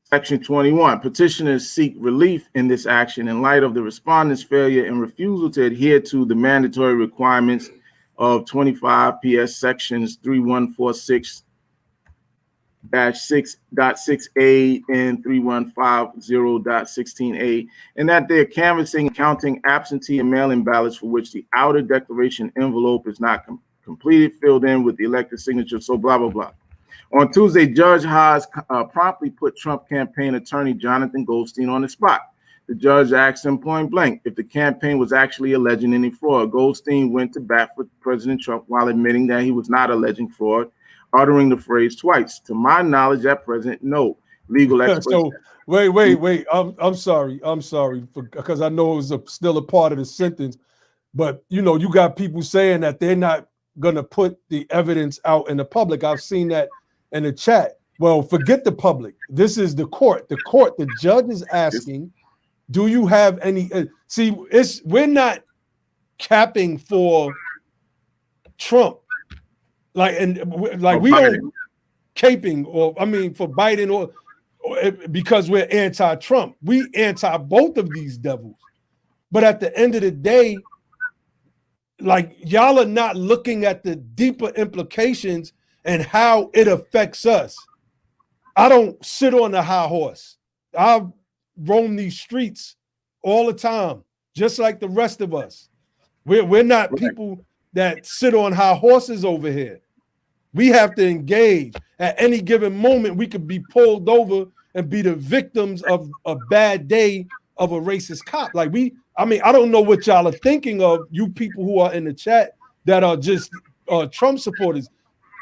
Section 21, petitioners seek relief in this action in light of the respondent's failure and refusal to adhere to the mandatory requirements of 25 PS sections 3146-6.6a and 3150.16a, and that they're canvassing and counting absentee and mail-in ballots for which the outer declaration envelope is not completed, filled in with the elector's signature, so blah, blah, blah. On Tuesday, Judge Haas promptly put Trump campaign attorney Jonathan Goldstein on the spot. The judge asked him point blank if the campaign was actually alleging any fraud. Goldstein went to bat for President Trump while admitting that he was not alleging fraud, uttering the phrase twice. To my knowledge, at present, no. Legal experts. So wait. I'm sorry because I know it was still a part of the sentence, but you know, you got people saying that they're not gonna put the evidence out in the public. I've seen that in the chat. Well, forget the public. This is the court. The judge is asking, do you have any? See, we're not capping for Trump, we don't caping for Biden or because we're anti-Trump. We anti both of these devils. But at the end of the day, like, y'all are not looking at the deeper implications and how it affects us. I don't sit on the high horse. I roam these streets all the time, just like the rest of us. We're not people that sit on high horses over here. We have to engage. At any given moment, we could be pulled over and be the victims of a bad day of a racist cop. I don't know what y'all are thinking of, you people who are in the chat that are just Trump supporters.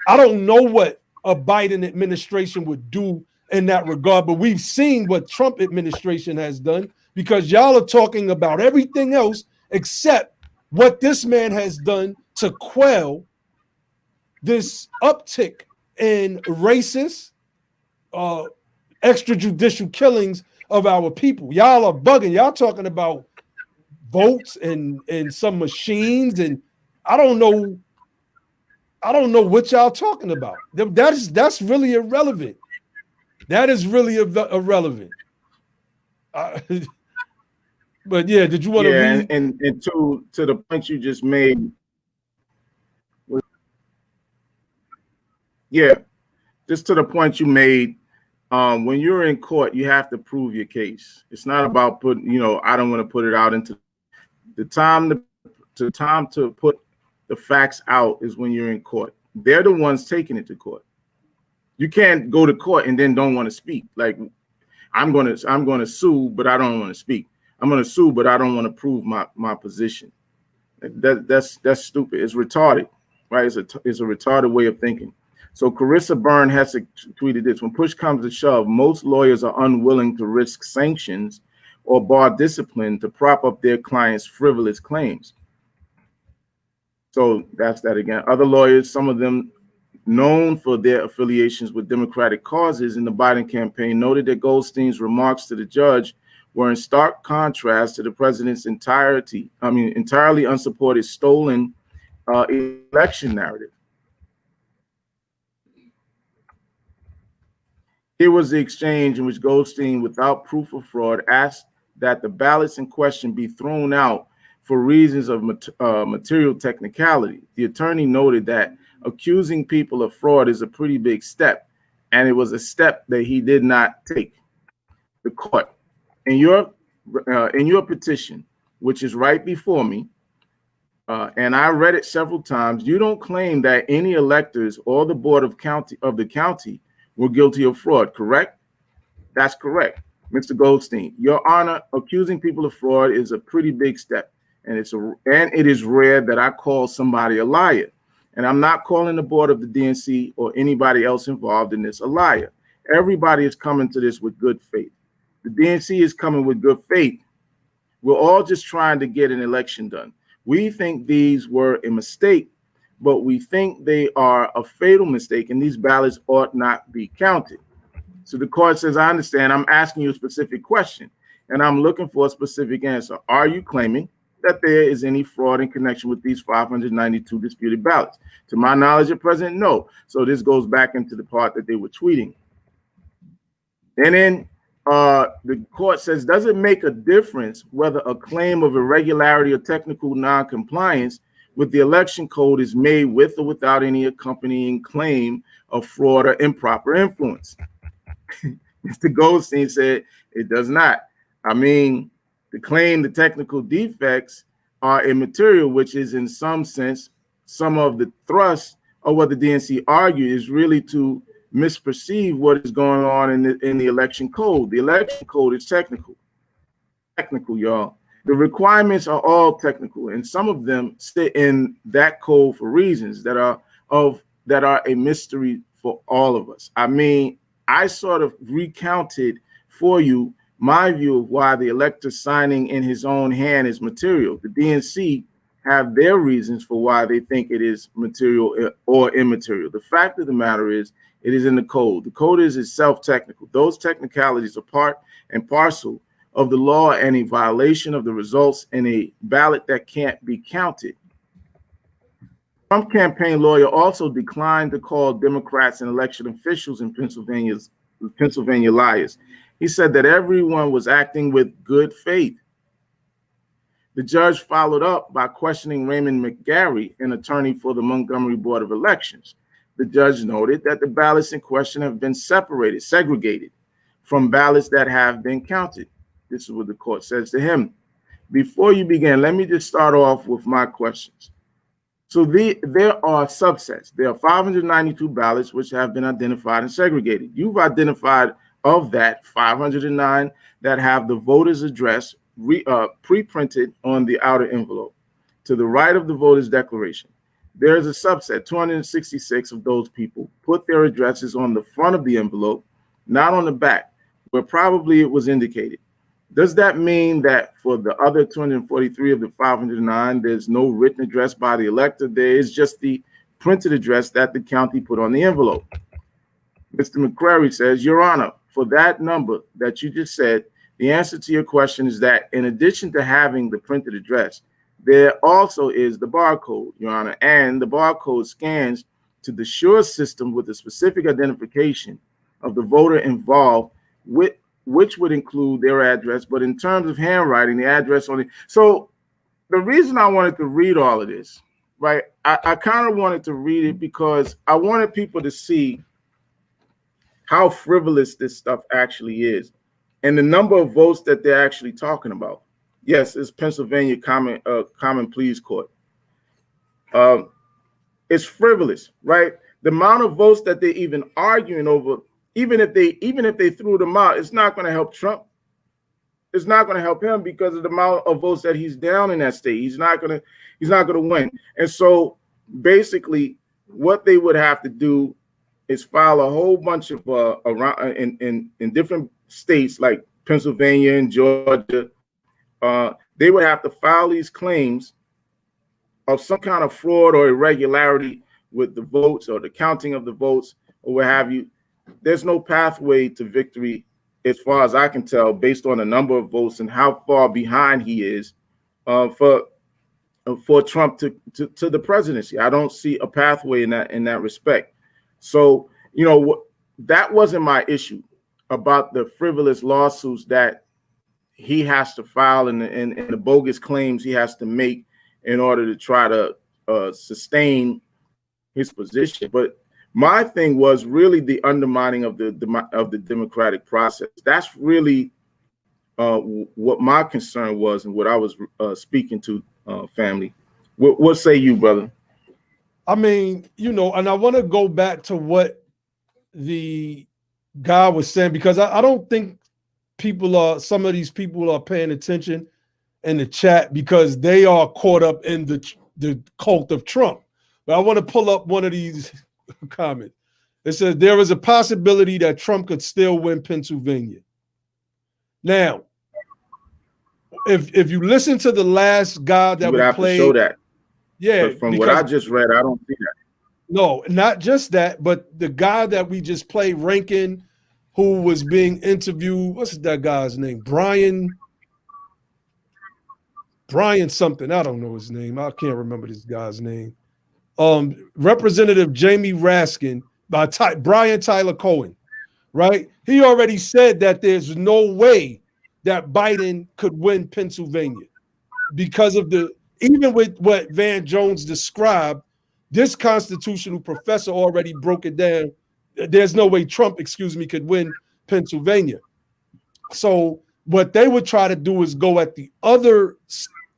I don't know what a Biden administration would do in that regard, but we've seen what Trump administration has done, because y'all are talking about everything else except what this man has done to quell this uptick in racist, extrajudicial killings of our people. Y'all are bugging. Y'all talking about votes and some machines, and I don't know what y'all talking about. That's really irrelevant. That is really irrelevant. But yeah, did you want to read? And to the point you just made. Yeah, just to the point you made. When you're in court, you have to prove your case. It's not about I don't want to put it out into the time. The time to put the facts out is when you're in court. They're the ones taking it to court. You can't go to court and then don't want to speak. Like, I'm going to sue, but I don't want to speak. I'm going to sue, but I don't want to prove my position. That's stupid. It's retarded, right? It's a retarded way of thinking. So Carissa Byrne has tweeted this: when push comes to shove, most lawyers are unwilling to risk sanctions or bar discipline to prop up their clients' frivolous claims. So that's that again. Other lawyers, some of them known for their affiliations with Democratic causes in the Biden campaign, noted that Goldstein's remarks to the judge were in stark contrast to the president's entirely unsupported stolen election narrative. Here was the exchange in which Goldstein, without proof of fraud, asked that the ballots in question be thrown out for reasons of material technicality. The attorney noted that accusing people of fraud is a pretty big step, and it was a step that he did not take. The court, in your petition, which is right before me, and I read it several times, you don't claim that any electors or the board of the county were guilty of fraud, correct? That's correct, Mr. Goldstein. Your Honor, accusing people of fraud is a pretty big step, and it is rare that I call somebody a liar. And I'm not calling the board of the DNC or anybody else involved in this a liar. Everybody is coming to this with good faith. The DNC is coming with good faith. We're all just trying to get an election done. We think these were a mistake, but we think they are a fatal mistake, and these ballots ought not be counted. So the court says, I understand. I'm asking you a specific question, and I'm looking for a specific answer. Are you claiming that there is any fraud in connection with these 592 disputed ballots? To my knowledge at present, no. So this goes back into the part that they were tweeting. And then the court says, does it make a difference whether a claim of irregularity or technical non-compliance with the election code is made with or without any accompanying claim of fraud or improper influence? Mr. Goldstein said it does not. I mean, the claim the technical defects are immaterial, which is in some sense, some of the thrust of what the DNC argued is really to misperceive what is going on in the election code. The election code is technical, y'all. The requirements are all technical, and some of them sit in that code for reasons that are a mystery for all of us. I mean, I sort of recounted for you my view of why the elector signing in his own hand is material. The DNC have their reasons for why they think it is material or immaterial. The fact of the matter is, it is in the code. The code is itself technical. Those technicalities are part and parcel of the law and a violation of the results in a ballot that can't be counted. Trump campaign lawyer also declined to call Democrats and election officials in Pennsylvania liars. He said that everyone was acting with good faith. The judge followed up by questioning Raymond McGarry, an attorney for the Montgomery Board of Elections. The judge noted that the ballots in question have been segregated from ballots that have been counted. This is what the court says to him. Before you begin, let me just start off with my questions. So there are subsets. There are 592 ballots which have been identified and segregated. You've identified of that 509 that have the voter's address pre-printed on the outer envelope to the right of the voter's declaration. There is a subset, 266 of those people put their addresses on the front of the envelope, not on the back, where probably it was indicated. Does that mean that for the other 243 of the 509, there's no written address by the elector? There is just the printed address that the county put on the envelope. Mr. McCrary says, Your Honor, for that number that you just said, the answer to your question is that in addition to having the printed address, there also is the barcode, Your Honor, and the barcode scans to the Sure system with a specific identification of the voter involved, which would include their address. But in terms of handwriting, the address on it. So the reason I wanted to read all of this, right, I kind of wanted to read it because I wanted people to see how frivolous this stuff actually is and the number of votes that they're actually talking about. Yes, it's Pennsylvania Common Pleas Court. It's frivolous, right? The amount of votes that they're even arguing over, even if they threw them out, it's not going to help Trump. It's not going to help him because of the amount of votes that he's down in that state. He's not going to win. And so basically what they would have to do is file a whole bunch of around in different states like Pennsylvania and Georgia. They would have to file these claims of some kind of fraud or irregularity with the votes or the counting of the votes or what have you. There's no pathway to victory, as far as I can tell, based on the number of votes and how far behind he is for Trump to the presidency. I don't see a pathway in that respect. So, you know, that wasn't my issue about the frivolous lawsuits that he has to file and the bogus claims he has to make in order to try to sustain his position. But my thing was really the undermining of the democratic process. That's really what my concern was and what I was speaking to, family. What say you, brother? I mean, you know, and I want to go back to what the guy was saying, because I don't think some of these people are paying attention in the chat because they are caught up in the cult of Trump. But I want to pull up one of these comments. It says there is a possibility that Trump could still win Pennsylvania. Now, if you listen to the last guy that we played, to show that. Yeah, but from what I just read, I don't see that. No, not just that, but the guy that we just played, Rankin, who was being interviewed. What's that guy's name? Brian something. I don't know his name. I can't remember this guy's name. Representative Jamie Raskin by Brian Tyler Cohen, right? He already said that there's no way that Biden could win Pennsylvania because of even with what Van Jones described, this constitutional professor already broke it down. There's no way Trump, could win Pennsylvania. So what they would try to do is go at the other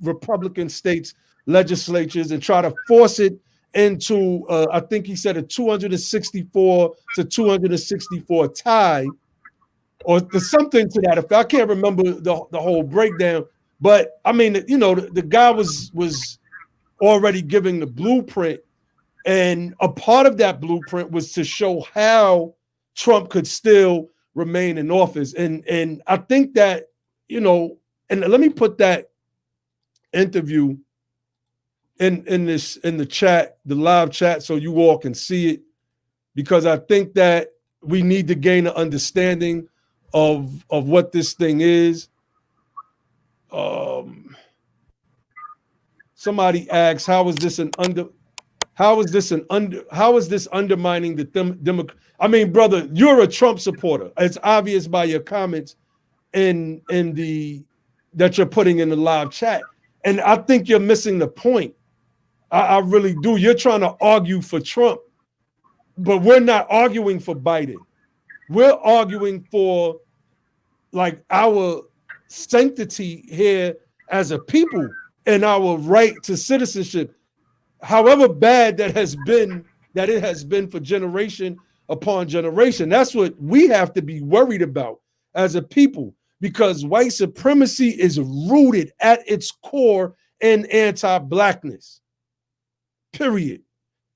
Republican states' legislatures and try to force it into, I think he said a 264 to 264 tie, or something to that effect. I can't remember the whole breakdown, but I mean, you know, the guy was already giving the blueprint, and a part of that blueprint was to show how Trump could still remain in office. And I think that, you know, and let me put that interview in the chat, the live chat, so you all can see it, because I think that we need to gain an understanding of what this thing is. Somebody asks, how is this undermining the Democrat? I mean, brother, you're a Trump supporter. It's obvious by your comments that you're putting in the live chat. And I think you're missing the point. I really do. You're trying to argue for Trump, but we're not arguing for Biden. We're arguing for like our sanctity here as a people and our right to citizenship, however bad that it has been for generation upon generation. That's what we have to be worried about as a people, because white supremacy is rooted at its core in anti-blackness, period.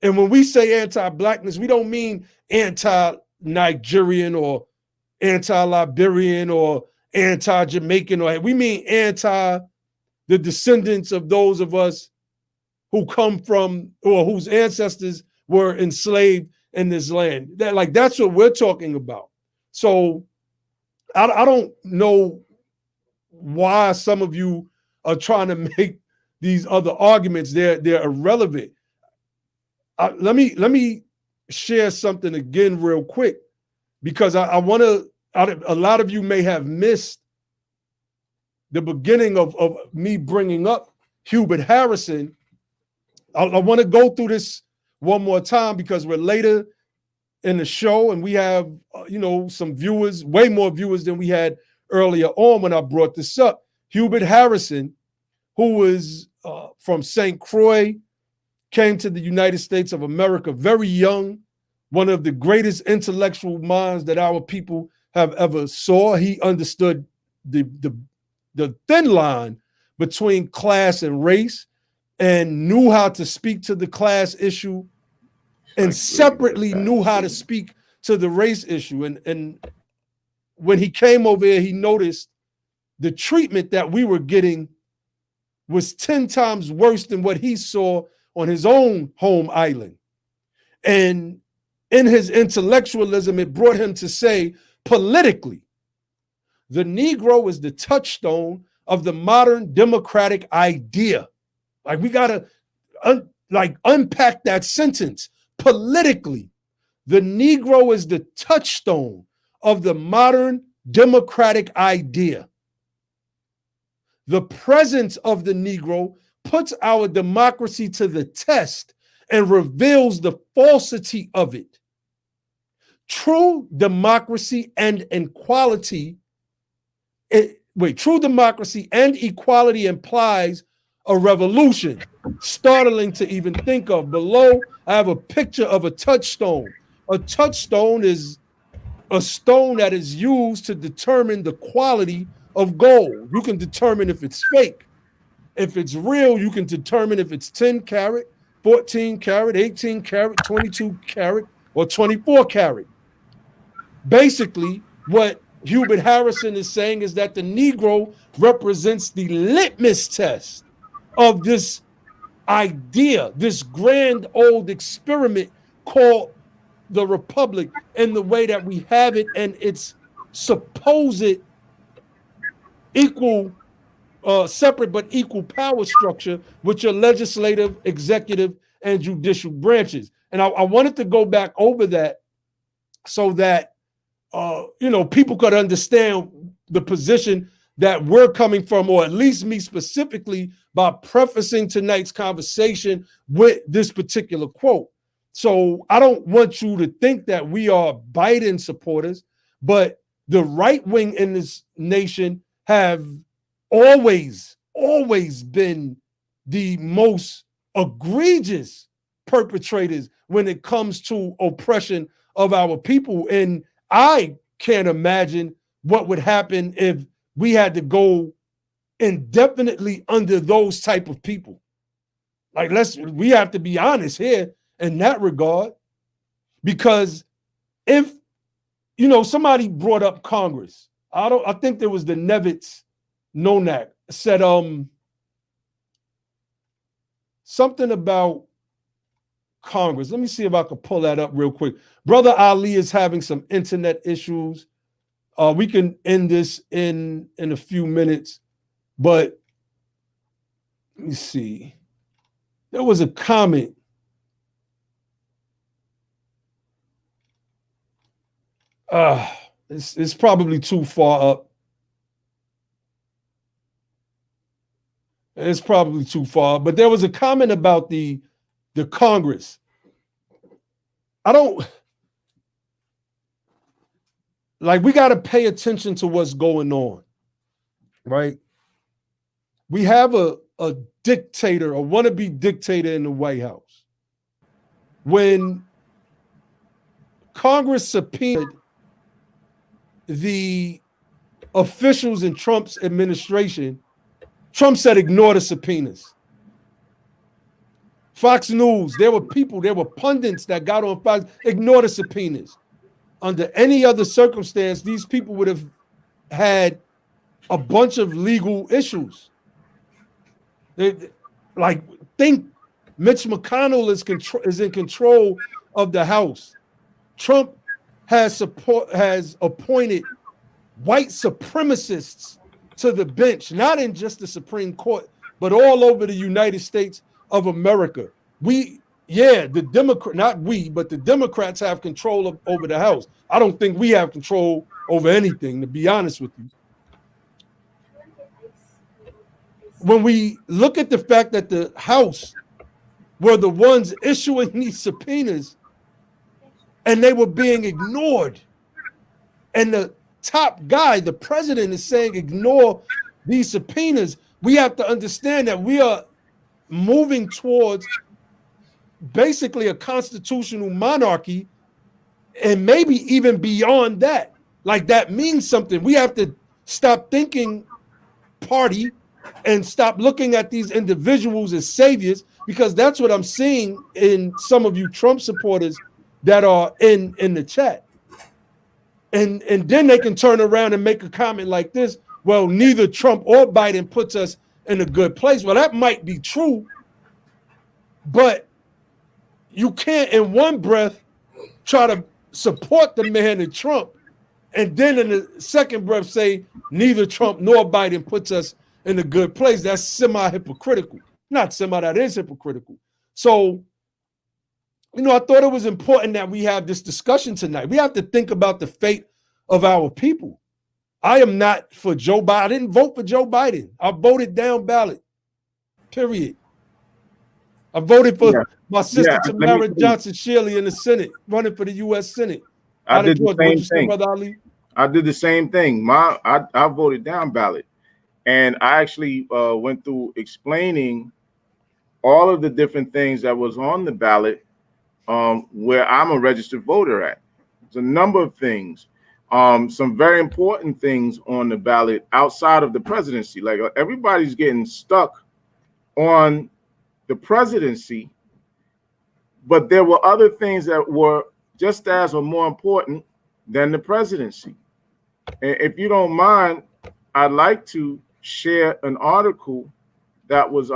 And when we say anti-blackness, we don't mean anti-Nigerian or anti-Liberian or anti-Jamaican, or we mean anti the descendants of those of us who come from, or whose ancestors were enslaved in this land. That's what we're talking about. So I don't know why some of you are trying to make these other arguments. They're irrelevant. Let me share something again real quick, because I want to, a lot of you may have missed the beginning of me bringing up Hubert Harrison. I want to go through this one more time because we're later in the show and we have, some viewers, way more viewers than we had earlier on when I brought this up. Hubert Harrison, who was from St. Croix, came to the United States of America very young, one of the greatest intellectual minds that our people have ever saw. He understood the thin line between class and race and knew how to speak to the class issue and I agree with separately that. knew how to speak to the race issue. And when he came over here, he noticed the treatment that we were getting was 10 times worse than what he saw on his own home island. And in his intellectualism, it brought him to say, politically, the Negro is the touchstone of the modern democratic idea. Like, we gotta unpack that sentence. Politically, the Negro is the touchstone of the modern democratic idea. The presence of the Negro puts our democracy to the test and reveals the falsity of it. True democracy and equality, true democracy and equality implies a revolution, startling to even think of. Below, I have a picture of a touchstone. A touchstone is a stone that is used to determine the quality of gold. You can determine if it's fake. If it's real, you can determine if it's 10 karat, 14 karat, 18 karat, 22 karat, or 24 karat. Basically, what Hubert Harrison is saying is that the Negro represents the litmus test of this idea, this grand old experiment called the Republic, and the way that we have it and its supposed equal, separate but equal power structure with your legislative, executive, and judicial branches. And I wanted to go back over that so that people could understand the position that we're coming from, or at least me specifically, by prefacing tonight's conversation with this particular quote. So I don't want you to think that we are Biden supporters, but the right wing in this nation have always been the most egregious perpetrators when it comes to oppression of our people. And I can't imagine what would happen if we had to go indefinitely under those type of people. Like, we have to be honest here in that regard, because if somebody brought up Congress, I think there was the Nevitz Nonak said something about Congress. Let me see if I can pull that up real quick. Brother Ali is having some internet issues. We can end this in a few minutes, but let me see. There was a comment. It's probably too far up. It's probably too far, but there was a comment about the Congress. We got to pay attention to what's going on, right? We have a dictator, a wannabe dictator in the White House. When Congress subpoenaed the officials in Trump's administration, Trump said, ignore the subpoenas. Fox News, there were pundits that got on Fox, ignore the subpoenas. Under any other circumstance, these people would have had a bunch of legal issues. Think Mitch McConnell is in control of the House. Trump has appointed white supremacists to the bench, not in just the Supreme Court, but all over the United States of America. The Democrats have control over the House. I don't think we have control over anything, to be honest with you. When we look at the fact that the House were the ones issuing these subpoenas and they were being ignored, and the top guy, the president, is saying ignore these subpoenas, we have to understand that we are moving towards basically a constitutional monarchy, and maybe even beyond that. Like, that means something. We have to stop thinking party and stop looking at these individuals as saviors, because that's what I'm seeing in some of you Trump supporters that are in the chat. And then they can turn around and make a comment like this: well, neither Trump or Biden puts us in a good place. Well, that might be true, but you can't in one breath try to support the man in Trump and then in the second breath say neither Trump nor Biden puts us in a good place. That's semi-hypocritical. Not semi, that is hypocritical. So, you know, I thought it was important that we have this discussion tonight. We have to think about the fate of our people. I am not for Joe Biden. I didn't vote for Joe Biden. I voted down ballot, period. I voted for my sister Tamara Johnson Shirley in the Senate, running for the U.S. Senate. I did the same thing. Brother Ali? I did the same thing. I voted down ballot, and I actually went through explaining all of the different things that was on the ballot, where I'm a registered voter at. There's a number of things, some very important things on the ballot outside of the presidency. Like everybody's getting stuck on the presidency, but there were other things that were just as or more important than the presidency. And if you don't mind, I'd like to share an article that was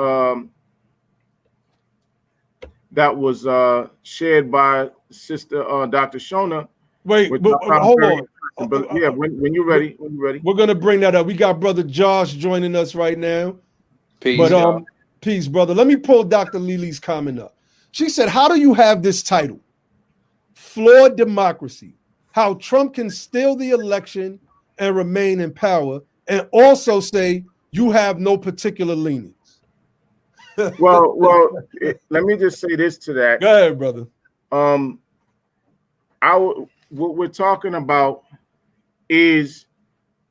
shared by Sister Dr. Shona. Wait, hold on. But yeah, when you're ready, we're gonna bring that up. We got Brother Josh joining us right now. Peace, but peace, brother. Let me pull Dr. Lili's comment up. She said, how do you have this title? Flawed Democracy. How Trump can steal the election and remain in power, and also say you have no particular leanings. Well, let me just say this to that. Go ahead, brother. What we're talking about is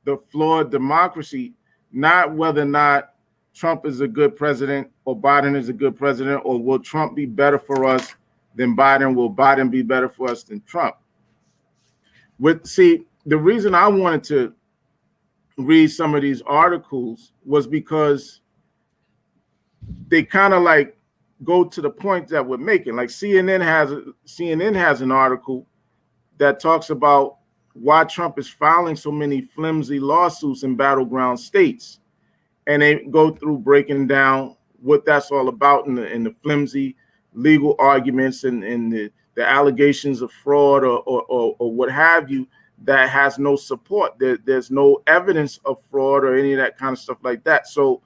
the flawed democracy, not whether or not Trump is a good president or Biden is a good president, or will Trump be better for us than Biden? Will Biden be better for us than Trump? See, the reason I wanted to read some of these articles was because they kind of like go to the point that we're making. Like CNN has an article that talks about why Trump is filing so many flimsy lawsuits in battleground states. And they go through breaking down what that's all about in the flimsy legal arguments and the allegations of fraud or what have you that has no support. There's no evidence of fraud or any of that kind of stuff like that. So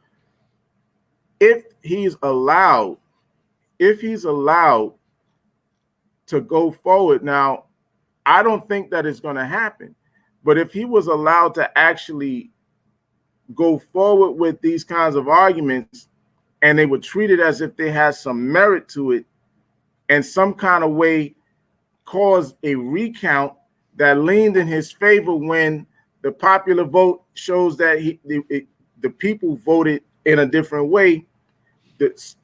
if he's allowed to go forward, now, I don't think that is going to happen. But if he was allowed to actually go forward with these kinds of arguments and they were treated as if they had some merit to it and some kind of way cause a recount that leaned in his favor when the popular vote shows that the people voted in a different way,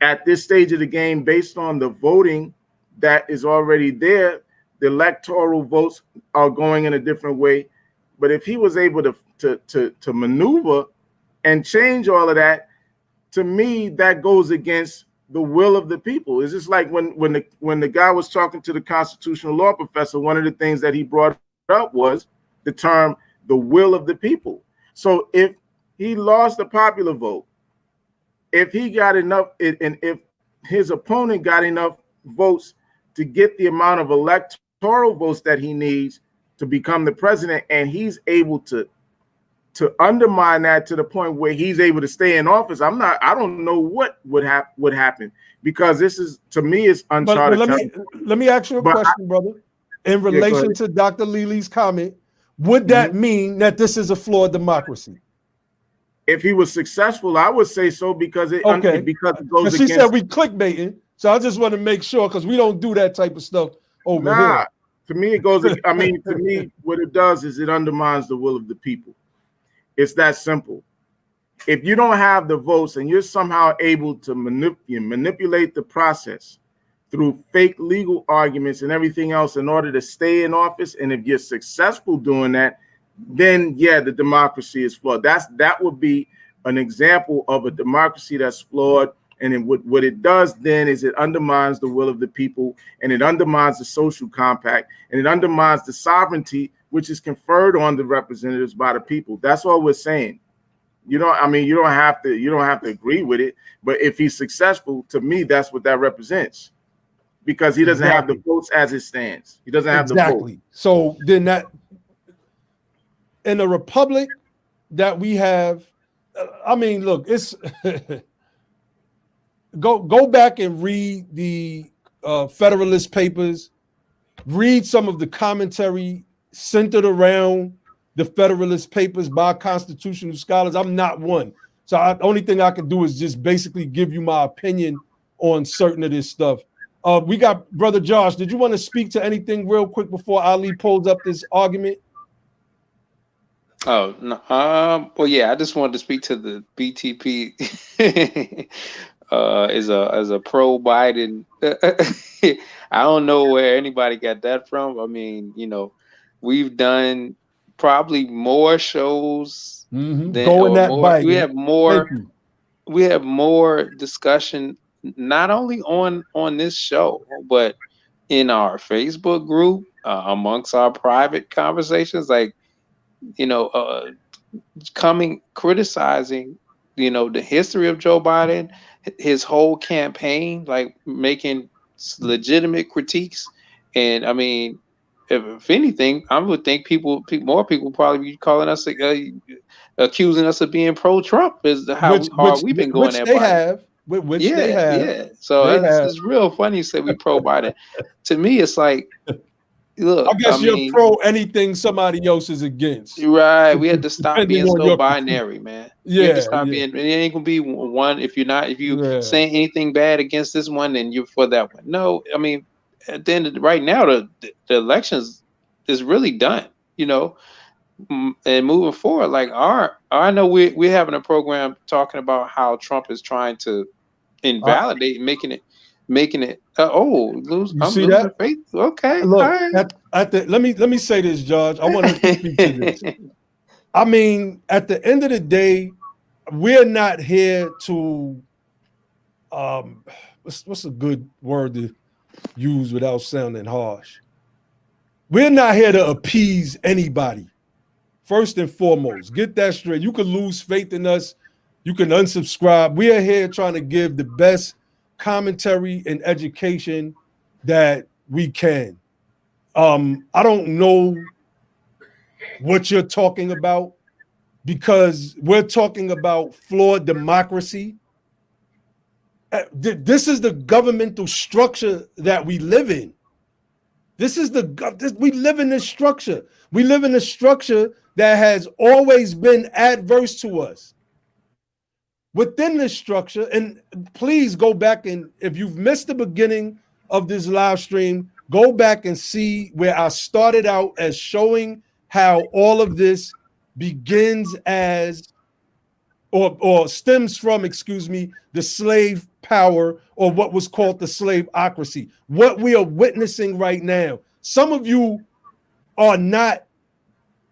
at this stage of the game, based on the voting that is already there, the electoral votes are going in a different way. But if he was able to maneuver and change all of that, to me, that goes against the will of the people. It's just like when the guy was talking to the constitutional law professor, one of the things that he brought up was the term the will of the people. So if he lost the popular vote, if he got enough, and if his opponent got enough votes to get the amount of electoral votes that he needs to become the president, and he's able to undermine that to the point where he's able to stay in office, I don't know what would happen, because this is, to me, it's uncharted. Let me ask you a question, brother. In relation to Dr. Lili's comment, would that mean that this is a flawed democracy? If he was successful, I would say so, because it goes against. She said we clickbaiting, so I just want to make sure, because we don't do that type of stuff over here. To me, it goes. I mean, to me, what it does is it undermines the will of the people. It's that simple. If you don't have the votes and you're somehow able to manipulate the process through fake legal arguments and everything else in order to stay in office, and if you're successful doing that, then yeah, the democracy is flawed. That would be an example of a democracy that's flawed. And then what it does then is it undermines the will of the people, and it undermines the social compact, and it undermines the sovereignty which is conferred on the representatives by the people. That's all we're saying. You don't have to agree with it, but if he's successful, to me, that's what that represents, because he doesn't have the votes as it stands. He doesn't have the vote. So then that in a republic that we have, I mean, look, it's go back and read the Federalist Papers, read some of the commentary centered around the Federalist Papers by constitutional scholars. I'm not one. So the only thing I can do is just basically give you my opinion on certain of this stuff. We got Brother Josh. Did you want to speak to anything real quick before Ali pulls up this argument? Oh, no. Well, yeah, I just wanted to speak to the BTP as a pro Biden. I don't know where anybody got that from. I mean, you know, we've done probably more shows than we have more discussion, not only on this show, but in our Facebook group, amongst our private conversations, like, you know, criticizing, you know, the history of Joe Biden, his whole campaign, like making legitimate critiques. And I mean, if anything, I would think more people probably be calling us, accusing us of being pro-Trump, is how hard we've been going at Biden. They have. So it's real funny you say we pro-Biden. To me, it's like, look, I guess you're pro anything somebody else is against. Right. We had to stop being so binary, man. Yeah. We have to stop being, it ain't gonna be one. If you saying anything bad against this one, then you're for that one. No, I mean, at the end of right now, the elections is really done, you know, and moving forward, like I know we're having a program talking about how Trump is trying to invalidate, making it. I'm see losing that? faith. Okay. Look, all right. let me say this, Judge. I want to speak to this. I mean, at the end of the day, we're not here to what's a good word to use without sounding harsh? We're not here to appease anybody. First and foremost, get that straight. You can lose faith in us. You can unsubscribe. We are here trying to give the best commentary and education that we can. I don't know what you're talking about, because we're talking about flawed democracy. This is the governmental structure that we live in. We live in this structure. We live in a structure that has always been adverse to us. Within this structure, and please go back, and if you've missed the beginning of this live stream, go back and see where I started out as showing how all of this begins as or stems from, the slave power, or what was called the slaveocracy. What we are witnessing right now. Some of you are not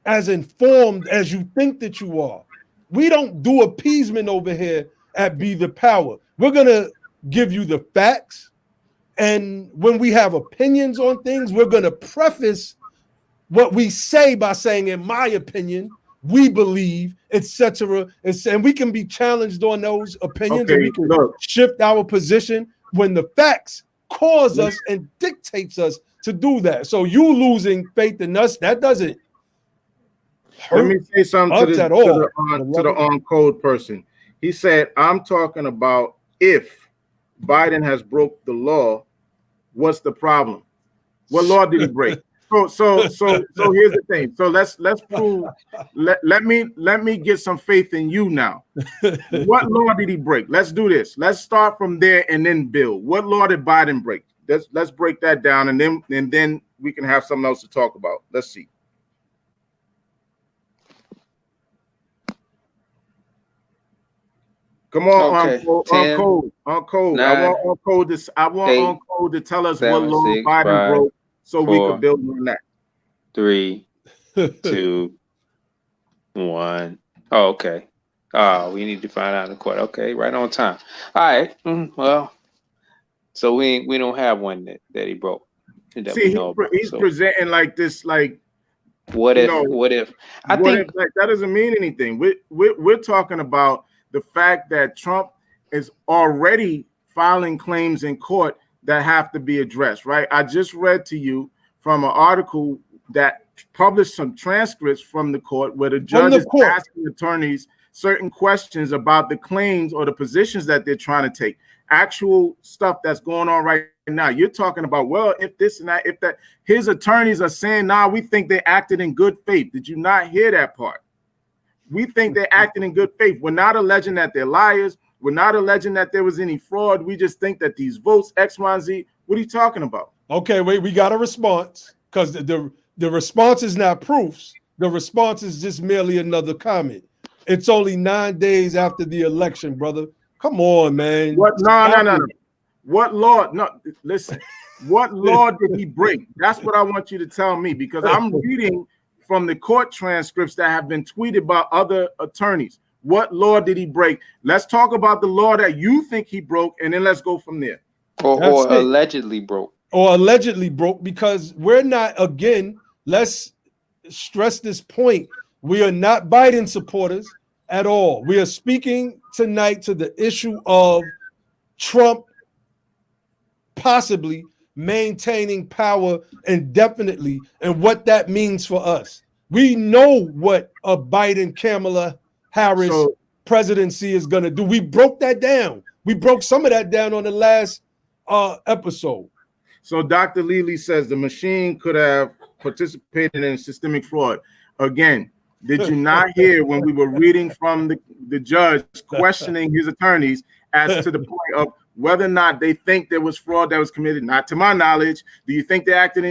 as informed as you think that you are. We don't do appeasement over here at Be the Power. We're going to give you the facts. And when we have opinions on things, we're going to preface what we say by saying, in my opinion, we believe, etc. And we can be challenged on those opinions, and we can shift our position when the facts cause us and dictates us to do that. So you losing faith in us, that doesn't hurt. Let me say something to the on code person. He said, I'm talking about if Biden has broke the law, what's the problem? What law did he break? So here's the thing. So let's prove. Let me get some faith in you now. What law did he break? Let's do this. Let's start from there and then build. What law did Biden break? Let's break that down, and then we can have something else to talk about. Let's see. Come on, Okay. on code. I want on code to tell us what law Biden broke, so we can build on that. 3, 2, 1. Oh, okay. Oh, we need to find out in the court. Okay, right on time. All right. Well, so we don't have one that he broke that See, we know about. he's presenting like this, like what if? I think like, that doesn't mean anything. We're talking about the fact that Trump is already filing claims in court that have to be addressed, right? I just read to you from an article that published some transcripts from the court where the judge is asking attorneys certain questions about the claims or the positions that they're trying to take. Actual stuff that's going on right now. You're talking about, well, if this and that, if that, his attorneys are saying, nah, we think they acted in good faith. Did you not hear that part? We think they acted in good faith. We're not alleging that they're liars. We're not alleging that there was any fraud. We just think that these votes, X, Y, and Z. What are you talking about? Okay, wait, we got a response, because the response is not proofs. The response is just merely another comment. It's only 9 days after the election, brother. Come on, man. What? No. What law? No, listen. What law did he break? That's what I want you to tell me, because I'm reading from the court transcripts that have been tweeted by other attorneys. What law did he break? Let's talk about the law that you think he broke, and then let's go from there. Or allegedly broke. Or allegedly broke, because we're not, again, let's stress this point. We are not Biden supporters at all. We are speaking tonight to the issue of Trump possibly maintaining power indefinitely and what that means for us. We know what a Biden-Kamala Harris presidency is going to do. We broke that down. We broke some of that down on the last episode. So Dr. Lely says the machine could have participated in systemic fraud. Again, did you not hear when we were reading from the judge questioning his attorneys as to the point of whether or not they think there was fraud that was committed? Not to my knowledge. Do you think they acted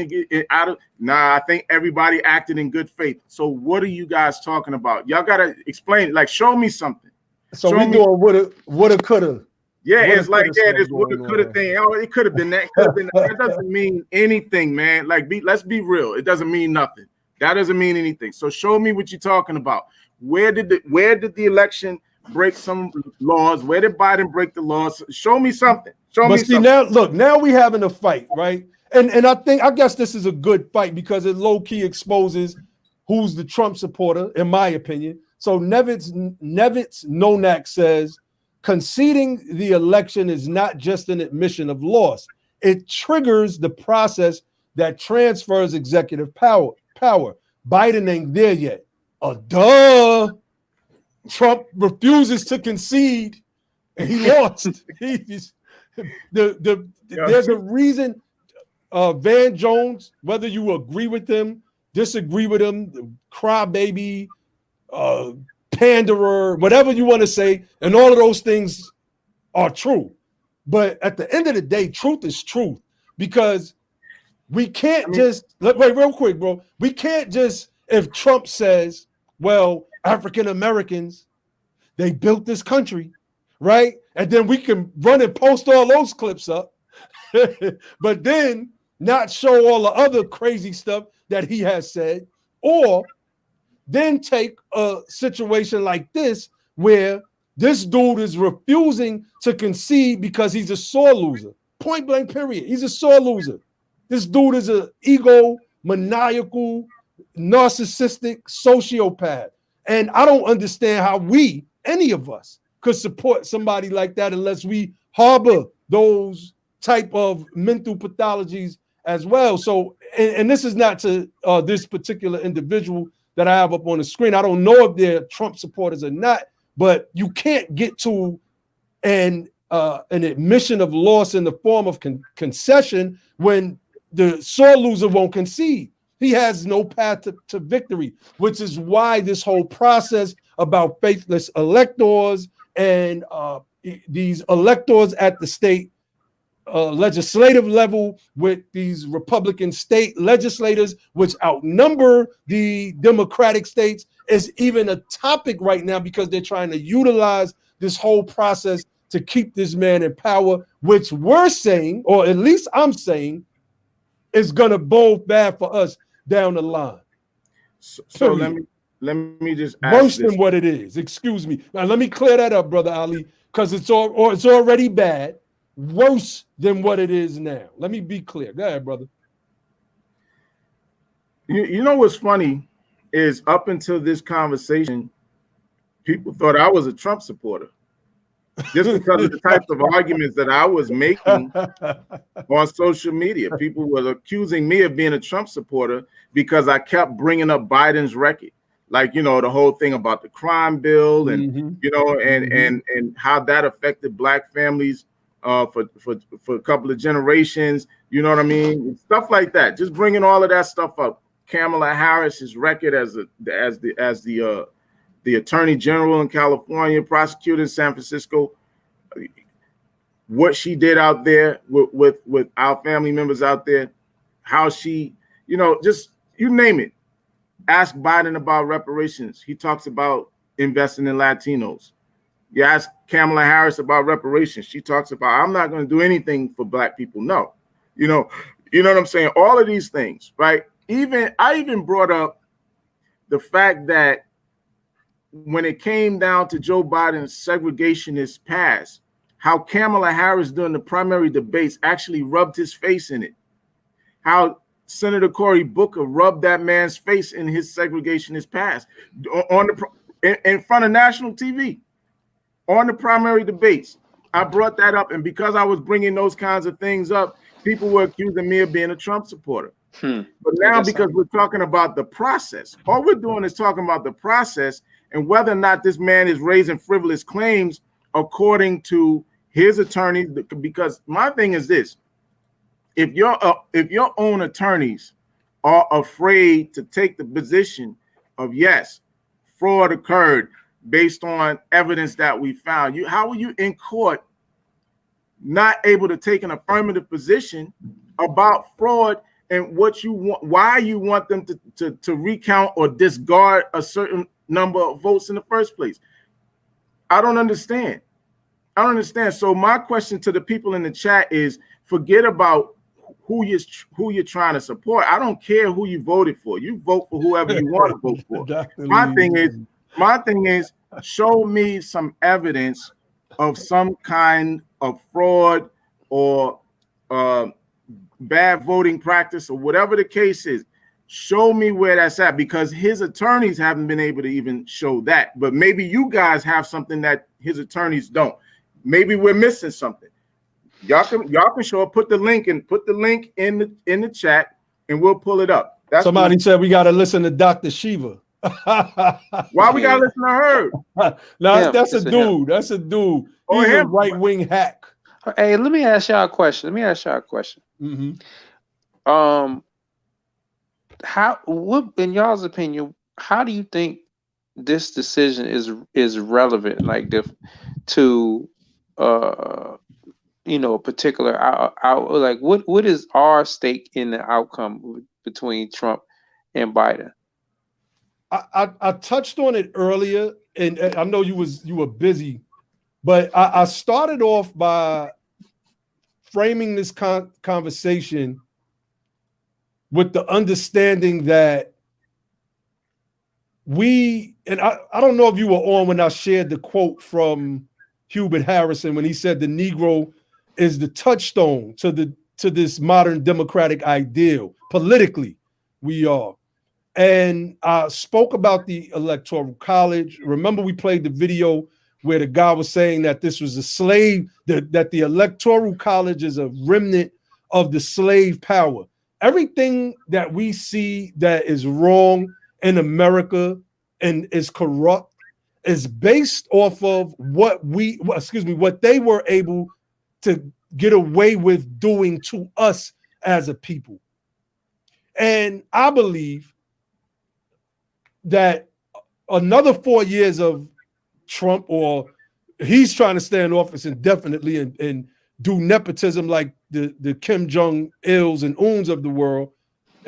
I think everybody acted in good faith. So what are you guys talking about? Y'all got to explain, like, show me something. So we doing woulda, coulda. Yeah, it's like this woulda, coulda thing. Oh, it could have been that. That doesn't mean anything, man. Like, let's be real. It doesn't mean nothing. That doesn't mean anything. So show me what you're talking about. Where did the election break some laws? Where did Biden break the laws? Show me something. Now we having a fight, right? And I guess this is a good fight because it low-key exposes who's the Trump supporter, in my opinion. So Nevitz Nonak says, conceding the election is not just an admission of loss. It triggers the process that transfers executive power. Biden ain't there yet. Duh. Trump refuses to concede, and he lost. There's a reason. Van Jones, whether you agree with him, disagree with him, crybaby, panderer, whatever you want to say, and all of those things are true. But at the end of the day, truth is truth, because we can't wait real quick, bro. We can't just, if Trump says, well, African Americans, they built this country, right? And then we can run and post all those clips up, but then not show all the other crazy stuff that he has said, or then take a situation like this where this dude is refusing to concede because he's a sore loser. Point blank, period. He's a sore loser. This dude is an ego, maniacal, narcissistic sociopath. And I don't understand how any of us, could support somebody like that unless we harbor those type of mental pathologies as well. So, and this is not to this particular individual that I have up on the screen. I don't know if they're Trump supporters or not, but you can't get to an admission of loss in the form of concession when the sore loser won't concede. He has no path to victory, which is why this whole process about faithless electors and these electors at the state legislative level with these Republican state legislators, which outnumber the Democratic states, is even a topic right now because they're trying to utilize this whole process to keep this man in power, which we're saying, or at least I'm saying, is going to bode bad for us down the line. So let let me just ask Worse this. than what it is. Excuse me. Now let me clear that up, Brother Ali, because it's already bad. Worse than what it is now. Let me be clear. Go ahead, brother. You know what's funny is up until this conversation, people thought I was a Trump supporter just because of the types of arguments that I was making on social media. People were accusing me of being a Trump supporter because I kept bringing up Biden's record, like, you know, the whole thing about the crime bill and you know, and how that affected black families for a couple of generations. You know what I mean? Stuff like that. Just bringing all of that stuff up. Kamala Harris's record as the attorney general in California, prosecutor in San Francisco, what she did out there with our family members out there, how she, you know, just you name it. Ask Biden about reparations. He talks about investing in Latinos. You ask Kamala Harris about reparations. She talks about, I'm not going to do anything for black people. No, you know what I'm saying? All of these things, right? I even brought up the fact that when it came down to Joe Biden's segregationist past, how Kamala Harris during the primary debates actually rubbed his face in it. How Senator Cory Booker rubbed that man's face in his segregationist past in front of national TV on the primary debates. I brought that up, and because I was bringing those kinds of things up, people were accusing me of being a Trump supporter. But now, because we're talking about the process, all we're doing is talking about the process and whether or not this man is raising frivolous claims according to his attorneys. Because my thing is this: if your own attorneys are afraid to take the position of yes, fraud occurred based on evidence that we found, how are you in court not able to take an affirmative position about fraud and what you want, why you want them to recount or discard a certain number of votes in the first place? I don't understand. So my question to the people in the chat is, forget about who you're trying to support. I don't care who you voted for. You vote for whoever you want to vote for. My thing is, show me some evidence of some kind of fraud or bad voting practice or whatever the case is. Show me where that's at, because his attorneys haven't been able to even show that. But maybe you guys have something that his attorneys don't. Maybe we're missing something. Y'all can show up. Put the link in the chat, and we'll pull it up. Somebody said we got to listen to Dr. Shiva. Why we gotta listen to her? No, that's a dude. That's a dude. He's a right-wing hack. Hey, let me ask y'all a question. What, in y'all's opinion, how do you think this decision is relevant, like to a particular like what is our stake in the outcome between Trump and Biden? I touched on it earlier, and I know you were busy, but I started off by framing this conversation with the understanding that I don't know if you were on when I shared the quote from Hubert Harrison when he said the Negro is the touchstone to this modern democratic ideal. Politically, we are. And I spoke about the Electoral College. Remember, we played the video where the guy was saying that this was a slave, that the Electoral College is a remnant of the slave power. Everything that we see that is wrong in America and is corrupt is based off of what they were able to get away with doing to us as a people. And I believe that another 4 years of Trump, or he's trying to stay in office indefinitely and do nepotism like the Kim Jong-ils and Uns of the world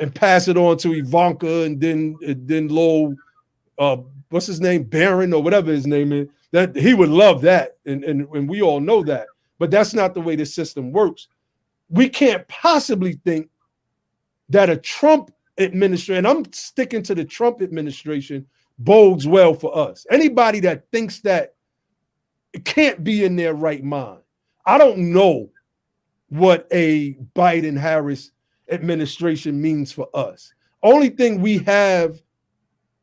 and pass it on to Ivanka and then Lowell, what's his name, Barron or whatever his name is, that he would love that. And we all know that. But that's not the way the system works. We can't possibly think that a Trump administration, and I'm sticking to the Trump administration bodes well for us. Anybody that thinks that it can't be in their right mind. I don't know what a Biden-Harris administration means for us. Only thing we have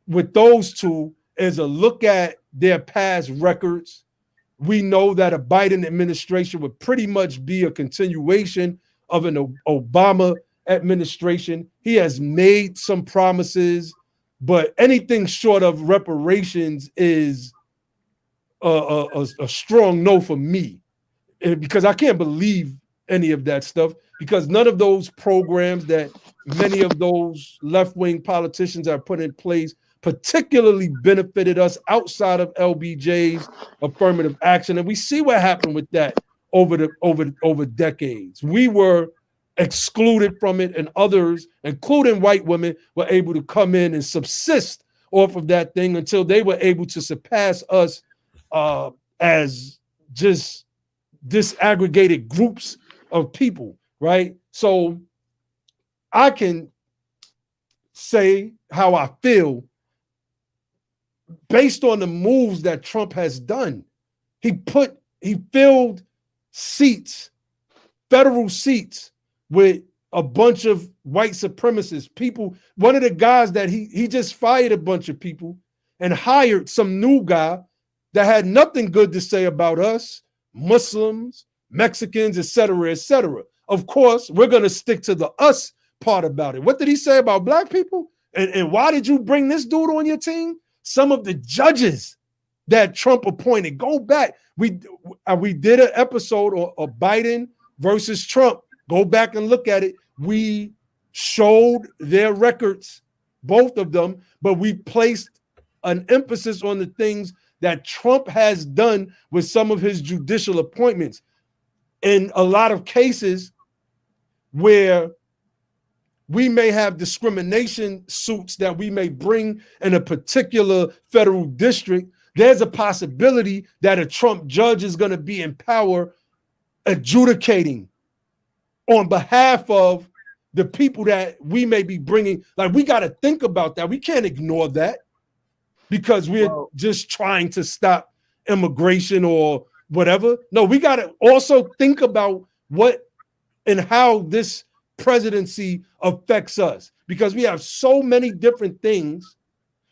with those two is a look at their past records. We know that a Biden administration would pretty much be a continuation of an Obama administration. He has made some promises, but anything short of reparations is a strong no for me, because I can't believe any of that stuff, because none of those programs that many of those left-wing politicians have put in place particularly benefited us outside of LBJ's affirmative action. And we see what happened with that over decades. We were excluded from it, and others, including white women, were able to come in and subsist off of that thing until they were able to surpass us as just disaggregated groups of people, right? So I can say how I feel based on the moves that Trump has done. He filled seats, federal seats, with a bunch of white supremacists, people. One of the guys that he just fired a bunch of people and hired some new guy that had nothing good to say about us, Muslims, Mexicans, etc., etc. Of course, we're going to stick to the us part about it. What did he say about black people? And why did you bring this dude on your team? Some of the judges that Trump appointed. Go back. We did an episode of Biden versus Trump. Go back and look at it. We showed their records, both of them, but we placed an emphasis on the things that Trump has done with some of his judicial appointments. In a lot of cases where we may have discrimination suits that we may bring in a particular federal district, there's a possibility that a Trump judge is going to be in power adjudicating on behalf of the people that we may be bringing. Like, we got to think about that. We can't ignore that because we're just trying to stop immigration or whatever. No, we got to also think about what and how this presidency affects us, because we have so many different things.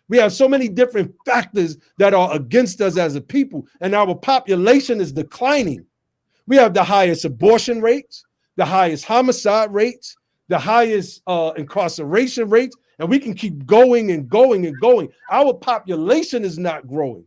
We have so many different factors that are against us as a people, and our population is declining. We have the highest abortion rates, the highest homicide rates, the highest incarceration rates, and we can keep going and going and going. Our population is not growing,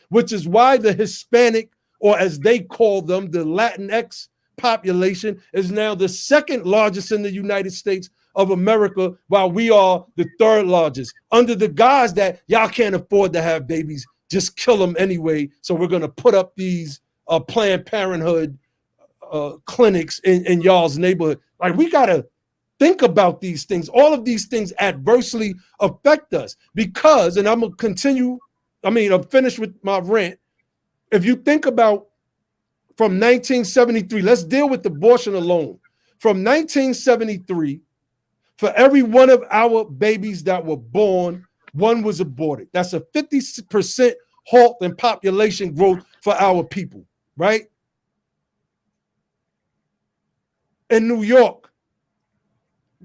which is why the Hispanic, or as they call them, the Latinx population, is now the second largest in the United States of America, while we are the third largest, under the guise that y'all can't afford to have babies, just kill them anyway. So we're going to put up these Planned Parenthood clinics in y'all's neighborhood. Like, we got to think about these things. All of these things adversely affect us because, and I'm going to continue, I'm finished with my rant. If you think about from 1973, let's deal with abortion alone. From 1973, for every one of our babies that were born, one was aborted. That's a 50% halt in population growth for our people, right? In New York,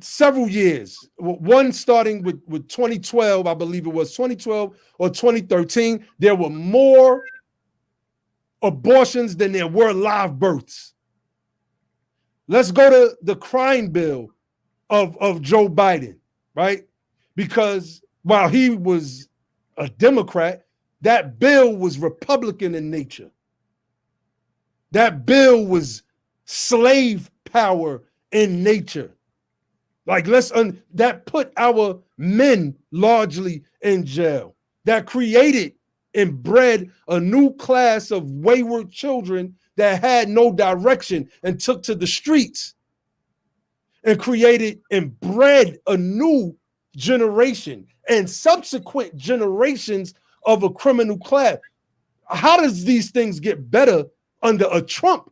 several years, one starting with 2012, I believe it was 2012 or 2013, there were more abortions than there were live births. Let's go to the crime bill of Joe Biden, right? Because while he was a Democrat, that bill was Republican in nature. That bill was slave power in nature. Like, that put our men largely in jail. That created and bred a new class of wayward children that had no direction and took to the streets, and created and bred a new generation and subsequent generations of a criminal class. How does these things get better under a Trump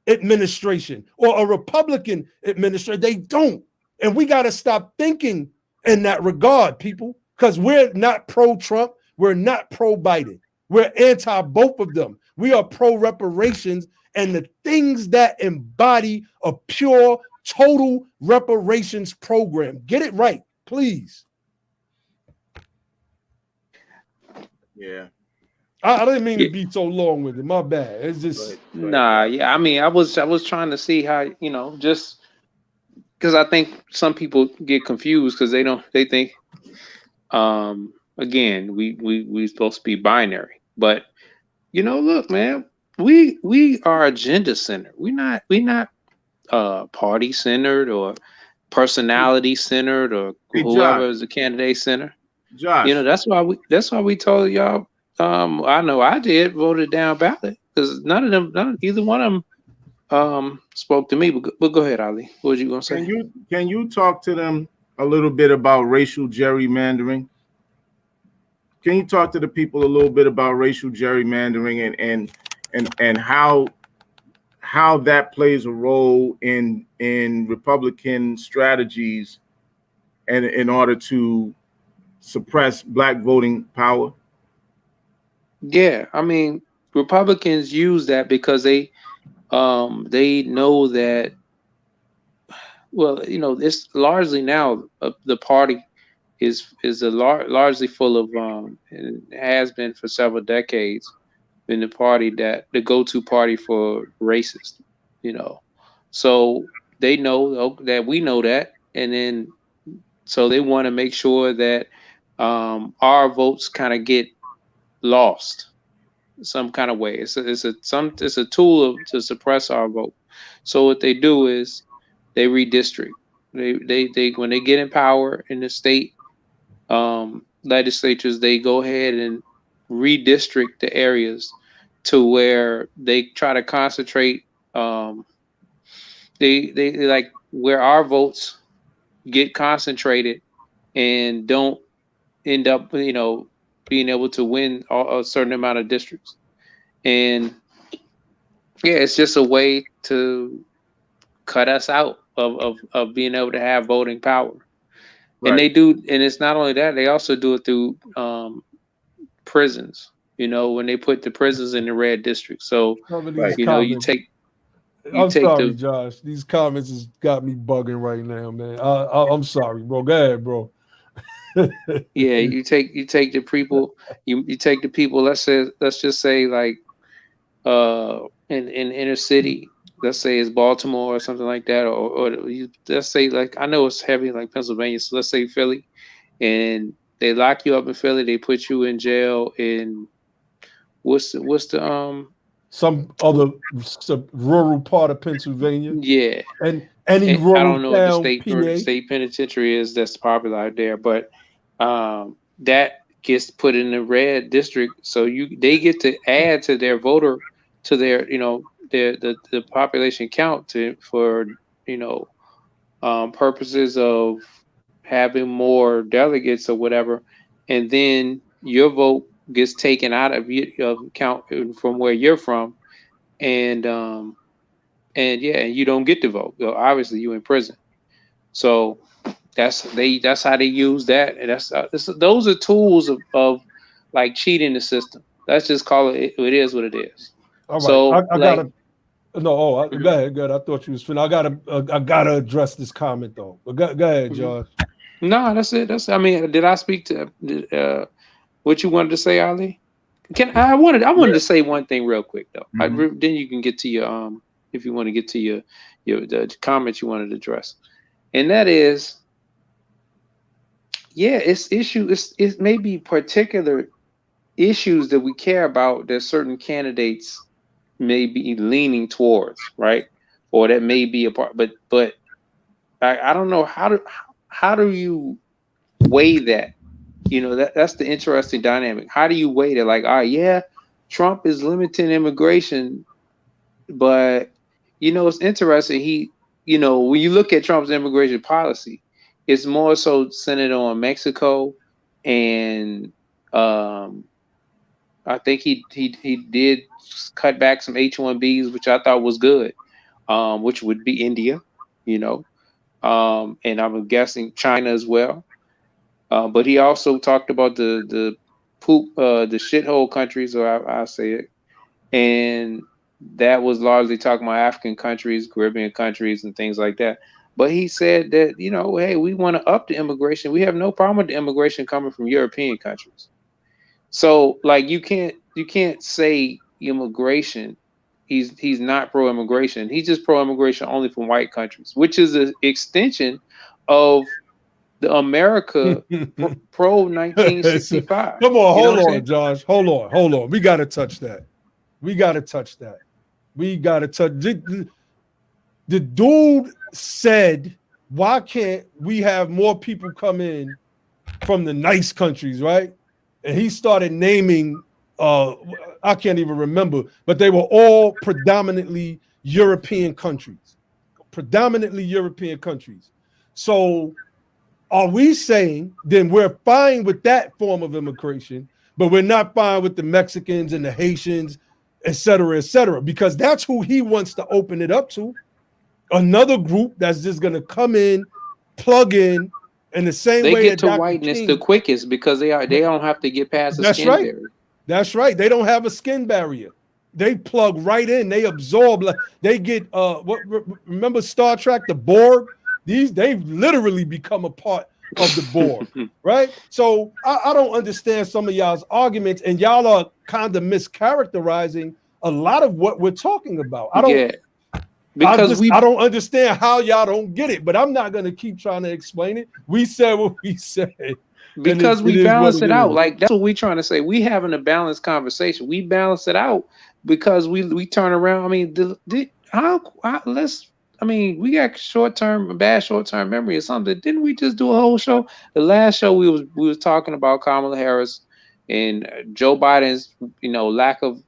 administration or a Republican administration? They don't. And we got to stop thinking in that regard, people. because we're not pro-Trump, we're not pro-Biden. We're anti both of them. We are pro-reparations and the things that embody a pure, total reparations program. Get it right, please. Yeah. I didn't mean to be so long with it. My bad. It's just nah. Yeah, I mean, I was trying to see how, you know, just because I think some people get confused because they think, again, we supposed to be binary, but you know, look, man, we are agenda centered. We not party centered or personality centered or Hey, whoever Josh. is the candidate center. Josh. You know, that's why we told y'all. I know I did voted down ballot because either one of them spoke to me. But go ahead, Ali. What was you gonna say? Can you talk to them a little bit about racial gerrymandering? Can you talk to the people a little bit about racial gerrymandering and how that plays a role in Republican strategies and in order to suppress Black voting power? Yeah, I mean, Republicans use that because they know that, well, you know, it's largely now the party is largely full of and has been for several decades been the party that the go-to party for racists, you know. So they know that we know that, and then so they want to make sure that our votes kind of get lost some kind of way. It's a tool to suppress our vote. So what they do is they redistrict. They when they get in power in the state legislatures, they go ahead and redistrict the areas to where they try to concentrate. They like where our votes get concentrated and don't end up, you know, being able to win a certain amount of districts. And yeah, it's just a way to cut us out of being able to have voting power. Right. And they do, and it's not only that, they also do it through prisons, you know, when they put the prisons in the red district. So, you know, I'm sorry, Josh. These comments has got me bugging right now, man. I'm sorry, bro. Go ahead, bro. Yeah, you take the people, you take the people, let's just say like in inner city, let's say it's Baltimore or something like that, or let's say like, I know it's heavy like Pennsylvania, so let's say Philly, and they lock you up in Philly, they put you in jail in what's the some other rural part of Pennsylvania. Yeah. And any rural I don't know town, what the state penitentiary is that's popular out there, but that gets put in the red district, so they get to add to their voter, to their, you know, the population count for, you know, purposes of having more delegates or whatever, and then your vote gets taken out of count from where you're from, and yeah, and you don't get to vote. Obviously, you in prison. So that's how they use that, and those are tools of like cheating the system. Let's just call it. It is what it is. All right. So I gotta. No, go ahead. Good. I thought you was finished. I gotta address this comment though. But go ahead, Josh. No, that's it. I mean, did I speak to what you wanted to say, Ali? I wanted to say one thing real quick though. Mm-hmm. Then you can get to your if you want to get to the comments you wanted to address, and that is, yeah, it may be particular issues that we care about that certain candidates may be leaning towards, right? Or that may be a part, but I don't know how do you weigh that? You know, that's the interesting dynamic. How do you weigh that? Like, yeah, Trump is limiting immigration, but you know, it's interesting. You know, when you look at Trump's immigration policy, it's more so centered on Mexico, and I think he did cut back some H-1Bs, which I thought was good, which would be India, you know, and I'm guessing China as well. But he also talked about the poop, the shithole countries, or I'll say it, and that was largely talking about African countries, Caribbean countries, and things like that. But he said that, you know, hey, we want to up the immigration. We have no problem with the immigration coming from European countries. So like you can't say immigration. He's not pro-immigration. He's just pro-immigration only from white countries, which is an extension of the America pro 1965. Come on, You know hold what I'm on, Josh. Hold on. We got to touch that. We got to touch. The dude said, why can't we have more people come in from the nice countries, right? And he started naming, I can't even remember, but they were all predominantly European countries. So are we saying then we're fine with that form of immigration, but we're not fine with the Mexicans and the Haitians, et cetera, because that's who he wants to open it up to. Another group that's just going to come in, plug in the same way. They get to whiteness the quickest because they don't have to get past the skin barrier. That's right. They don't have a skin barrier. They plug right in. They absorb. Like they get remember Star Trek, the Borg? They've literally become a part of the Borg, right? So I don't understand some of y'all's arguments, and y'all are kind of mischaracterizing a lot of what we're talking about. I don't understand how y'all don't get it, but I'm not gonna keep trying to explain it. We said what we said. Because we balance it out. Like that's what we're trying to say. We having a balanced conversation. We balance it out because we turn around. I mean, we got bad short-term memory or something. Didn't we just do a whole show? The last show we was talking about Kamala Harris and Joe Biden's, lack of,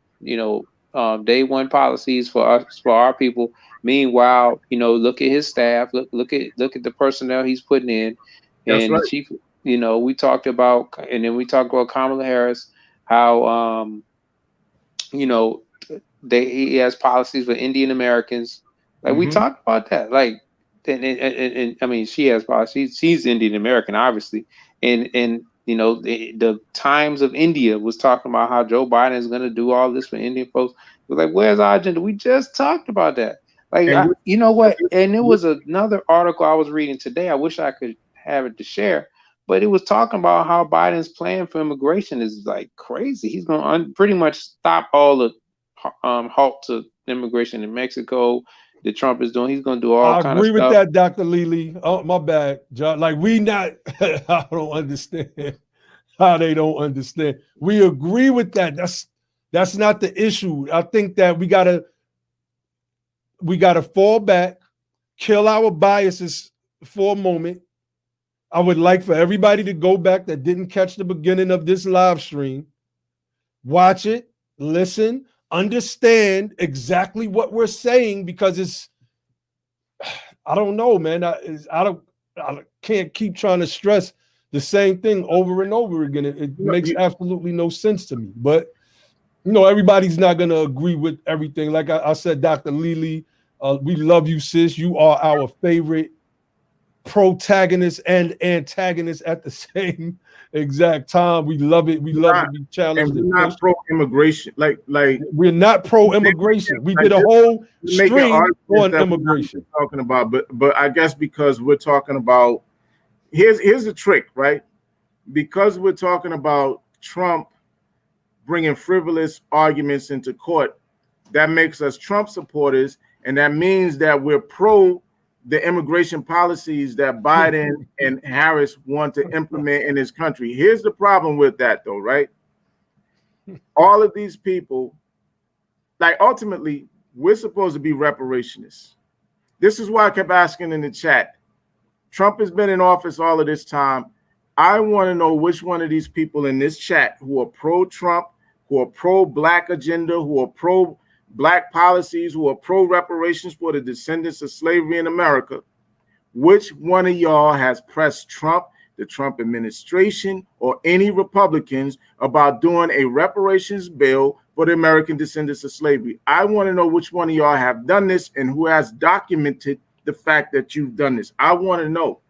day one policies for our people. Meanwhile, look at his staff, look at the personnel he's putting in. And the chief, we talked about, and then we talked about Kamala Harris, how he has policies for Indian Americans. Like we talked about that. Like, and I mean, she has policies. She's Indian American, obviously, and the Times of India was talking about how Joe Biden is going to do all this for Indian folks. It was like, where's our agenda? We just talked about that. Like, you know what? And there was another article I was reading today. I wish I could have it to share, but it was talking about how Biden's plan for immigration is like crazy. He's going to pretty much stop all the halt to immigration in Mexico that Trump is doing. He's going to do all kind of stuff. I agree with that, Dr. Lely. Oh, my bad, John. Like I don't understand how they don't understand. We agree with that. That's not the issue. I think that we gotta fall back, kill our biases for a moment. I would like for everybody to go back that didn't catch the beginning of this live stream, watch it, listen, understand exactly what we're saying, because I don't know, man. I can't keep trying to stress the same thing over and over again. It makes absolutely no sense to me. But everybody's not going to agree with everything. Like I said, Dr. Lely, we love you, sis. You are our favorite protagonist and antagonist at the same exact time. We love it. We love to be challenged. And we're not pro-immigration. Like we're not pro-immigration. We did a whole stream on immigration talking about, but I guess because we're talking about here's the trick, right? Because we're talking about Trump bringing frivolous arguments into court, that makes us Trump supporters, and that means that we're pro the immigration policies that Biden and Harris want to implement in his country. Here's the problem with that, though, right? All of these people, like ultimately, we're supposed to be reparationists. This is why I kept asking in the chat. Trump has been in office all of this time. I want to know which one of these people in this chat who are pro-Trump, who are pro-Black agenda, who are pro-Black policies, who are pro-reparations for the descendants of slavery in America, which one of y'all has pressed Trump, the Trump administration, or any Republicans about doing a reparations bill for the American descendants of slavery? I want to know which one of y'all have done this and who has documented the fact that you've done this. I want to know.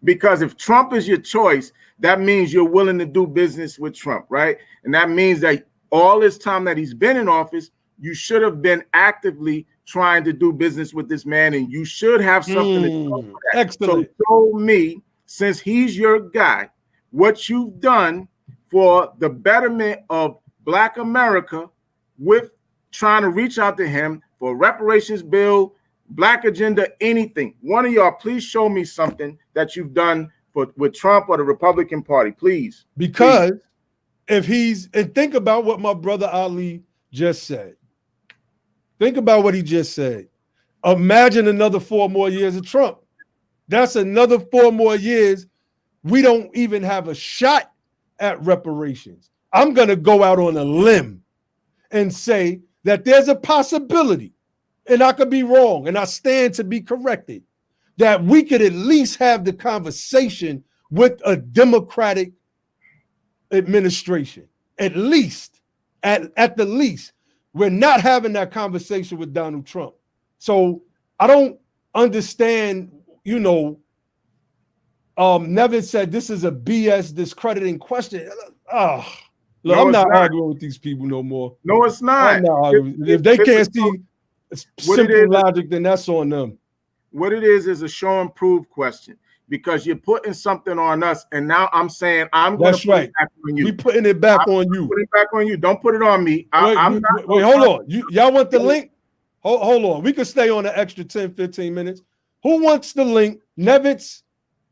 Because if Trump is your choice, that means you're willing to do business with Trump, right? And that means that all this time that he's been in office, you should have been actively trying to do business with this man, and you should have something to show for that. Excellent. So show me, since he's your guy, what you've done for the betterment of Black America with trying to reach out to him for a reparations bill, Black agenda, anything. One of y'all, please show me something that you've done with Trump or the Republican Party, please. Because if he's, and think about what my brother Ali just said. Think about what he just said. Imagine another 4 more years of Trump. That's another 4 more years. We don't even have a shot at reparations. I'm going to go out on a limb and say that there's a possibility, and I could be wrong, and I stand to be corrected, that we could at least have the conversation with a Democratic administration. At least, at the least, we're not having that conversation with Donald Trump. So I don't understand, Nevin said this is a BS discrediting question. Look, no, I'm not arguing with these people no more. No, it's not. I'm not arguing. If they can't see simple logic, then that's on them. What it is a show and prove question, because you're putting something on us, and now I'm saying I'm going to put it back on you. We putting it back on you. Put it back on you. Don't put it on me. Wait, hold on. Y'all want the link? Hold on. We could stay on an extra 10, 15 minutes. Who wants the link? Nevitz,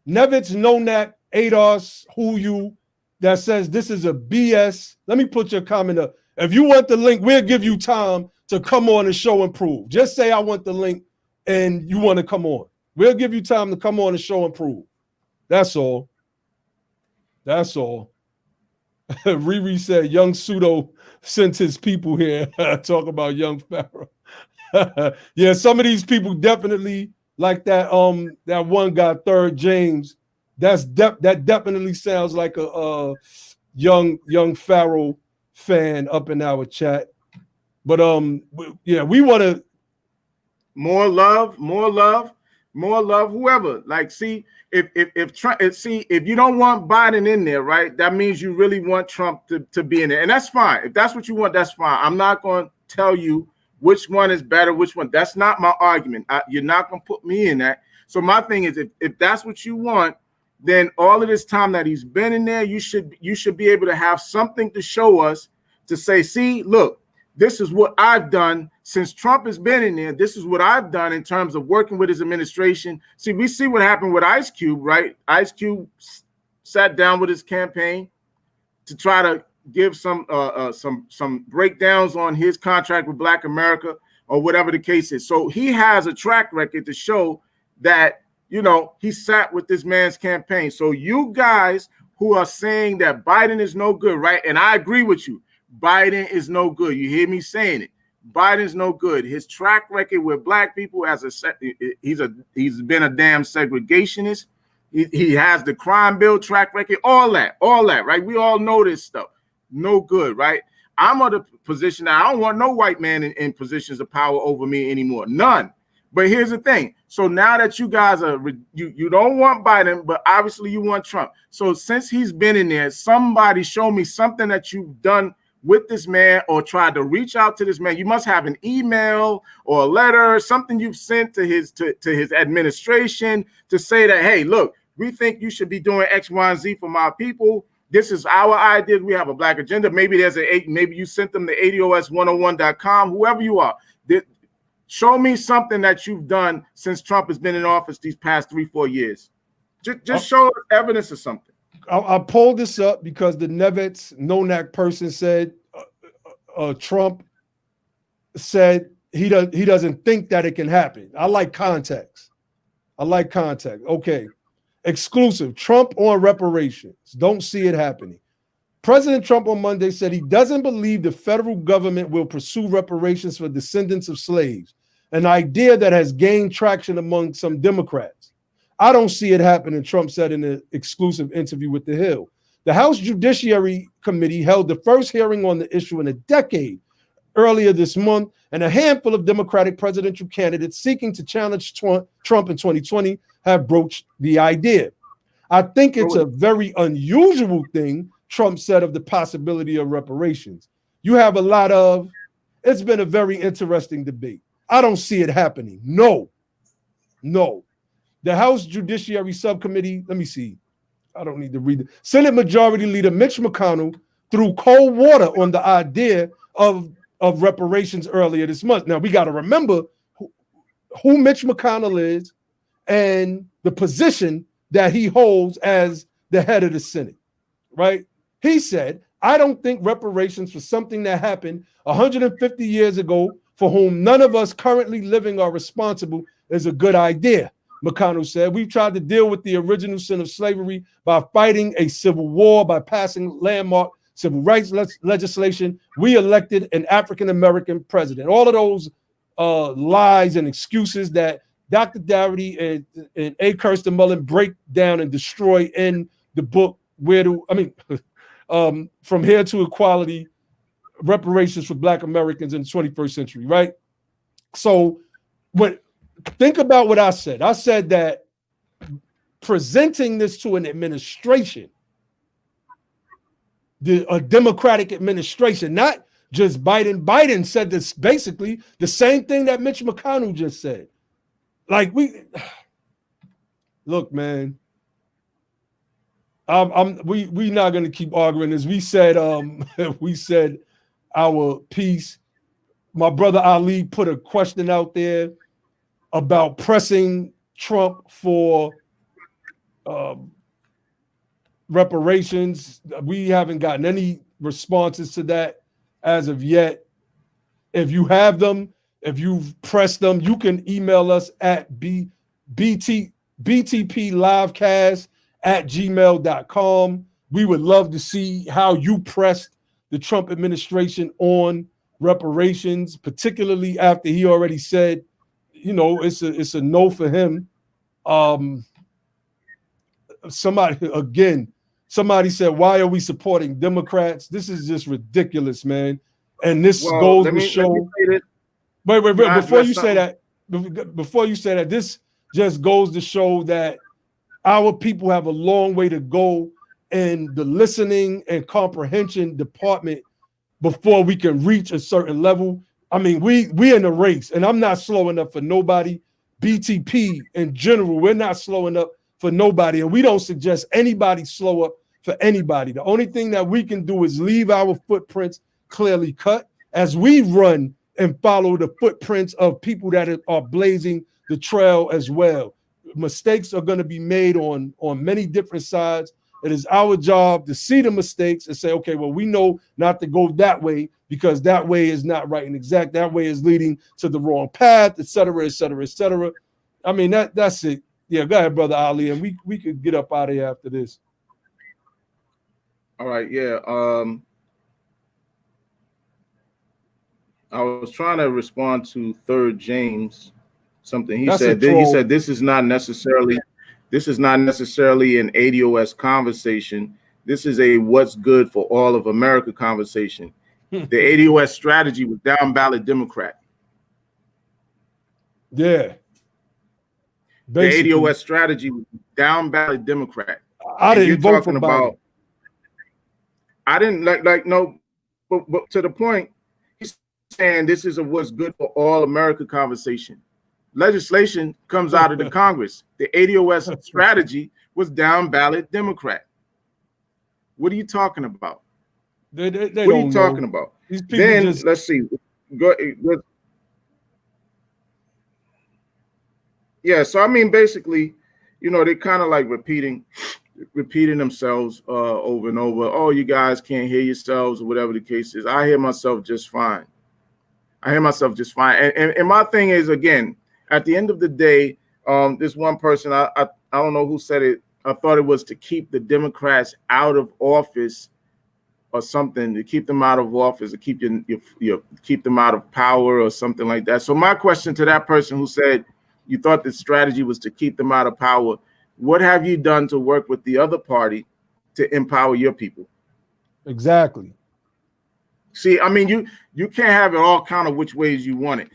Nonak, ADOS, who you, that says this is a BS. Let me put your comment up. If you want the link, we'll give you time to come on and show and prove. Just say I want the link and you want to come on. We'll give you time to come on and show and prove. That's all. That's all. Riri said young pseudo sent his people here. Talk about young Pharaoh. Yeah, some of these people definitely like that. That one guy, Third James. That definitely sounds like a young Pharaoh fan up in our chat. But yeah, we want to more love. Whoever, like, see, if Trump, if you don't want Biden in there, right, that means you really want Trump to be in there, and that's fine. If that's what you want, that's fine. I'm not going to tell you which one is better, which one. That's not my argument. You're not going to put me in that. So my thing is, if that's what you want, then all of this time that he's been in there, you should be able to have something to show us to say, see, look, this is what I've done since Trump has been in there. This is what I've done in terms of working with his administration. See, we see what happened with Ice Cube, right? Ice Cube sat down with his campaign to try to give some breakdowns on his contract with Black America or whatever the case is. So he has a track record to show that, he sat with this man's campaign. So you guys who are saying that Biden is no good, right? And I agree with you. Biden is no good. You hear me saying it. Biden's no good. His track record with Black people he's been a damn segregationist. He has the crime bill track record, all that, right? We all know this stuff. No good, right? I'm of the position that I don't want no white man in positions of power over me anymore. None. But here's the thing. So now that you guys you don't want Biden, but obviously you want Trump. So since he's been in there, somebody show me something that you've done with this man or tried to reach out to this man. You must have an email or a letter, something you've sent to his administration to say that, hey, look, we think you should be doing X, Y, and Z for my people. This is our idea. We have a Black agenda. Maybe maybe you sent them to ADOS101.com, whoever you are. Show me something that you've done since Trump has been in office these past 3-4 years. Just show us evidence of something. I pulled this up because the Nevitz Nonak person said Trump said he doesn't think that it can happen. I like context. Okay. Exclusive. Trump on reparations. Don't see it happening. President Trump on Monday said he doesn't believe the federal government will pursue reparations for descendants of slaves, an idea that has gained traction among some Democrats. I don't see it happening, Trump said in an exclusive interview with The Hill. The House Judiciary Committee held the first hearing on the issue in a decade earlier this month, and a handful of Democratic presidential candidates seeking to challenge Trump in 2020 have broached the idea. I think it's a very unusual thing Trump said of the possibility of reparations. You have a lot of, it's been a very interesting debate. I don't see it happening. No. The House Judiciary Subcommittee, let me see. I don't need to read it. Senate Majority Leader Mitch McConnell threw cold water on the idea of reparations earlier this month. Now, we got to remember who Mitch McConnell is and the position that he holds as the head of the Senate, right? He said, I don't think reparations for something that happened 150 years ago for whom none of us currently living are responsible is a good idea. McConnell said, we've tried to deal with the original sin of slavery by fighting a civil war, by passing landmark civil rights legislation. We elected an African-American president. All of those lies and excuses that Dr. Dougherty and A. Kirsten Mullen break down and destroy in the book, From Here to Equality, Reparations for Black Americans in the 21st Century, right? So think about what I said. I said that presenting this to an administration, a Democratic administration, not just Biden. Biden said this basically the same thing that Mitch McConnell just said. Like, look, man, we not gonna keep arguing this. We said our piece. My brother Ali put a question out there about pressing Trump for reparations. We haven't gotten any responses to that as of yet. If you have them, if you've pressed them, you can email us at btplivecast@gmail.com. We would love to see how you pressed the Trump administration on reparations, particularly after he already said, it's a no for him. Somebody said, why are we supporting Democrats? This is just ridiculous, man. And this goes to show. Wait, before you say that, this just goes to show that our people have a long way to go in the listening and comprehension department before we can reach a certain level. I mean, we in a race, and I'm not slowing up for nobody. BTP in general, we're not slowing up for nobody, and we don't suggest anybody slow up for anybody. The only thing that we can do is leave our footprints clearly cut as we run and follow the footprints of people that are blazing the trail as well. Mistakes are going to be made on many different sides. It is our job to see the mistakes and say, okay, well, we know not to go that way because that way is not right and exact. That way is leading to the wrong path, et cetera, et cetera, et cetera. I mean, that's it. Yeah, go ahead, Brother Ali, and we could get up out of here after this. All right, yeah. I was trying to respond to 3rd James, something he said. He said this is not necessarily an ADOS conversation. This is a what's good for all of America conversation. The ADOS strategy was down ballot Democrat. Yeah. Basically. The ADOS strategy was down ballot Democrat. I didn't vote for Biden. I didn't no, but to the point, he's saying this is a what's good for all America conversation. Legislation comes out of the Congress. The ADOS strategy was down ballot Democrat. What are you talking about? They what are you talking about? Then let's see. Go. Yeah, so I mean, basically, they kind of like repeating themselves over and over. Oh, you guys can't hear yourselves or whatever the case is. I hear myself just fine. And my thing is, again, at the end of the day, this one person, I don't know who said it. I thought it was to keep the Democrats out of office or something, to keep them out of office, to keep keep them out of power or something like that. So my question to that person who said you thought the strategy was to keep them out of power, what have you done to work with the other party to empower your people? Exactly. See, I mean, you can't have it all kind of which ways you want it.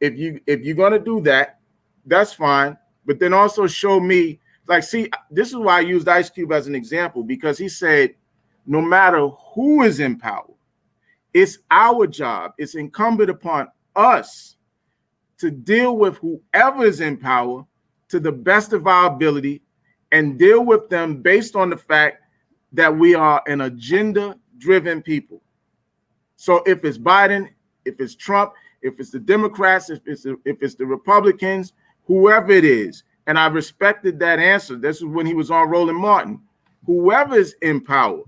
If you're gonna do that, that's fine. But then also show me Like, see, this is why I used Ice Cube as an example, because he said, no matter who is in power, it's our job, it's incumbent upon us to deal with whoever is in power to the best of our ability and deal with them based on the fact that we are an agenda-driven people. So if it's Biden, if it's Trump, if it's the Democrats, if it's the Republicans, whoever it is, and I respected that answer. This is when he was on Roland Martin. Whoever is in power,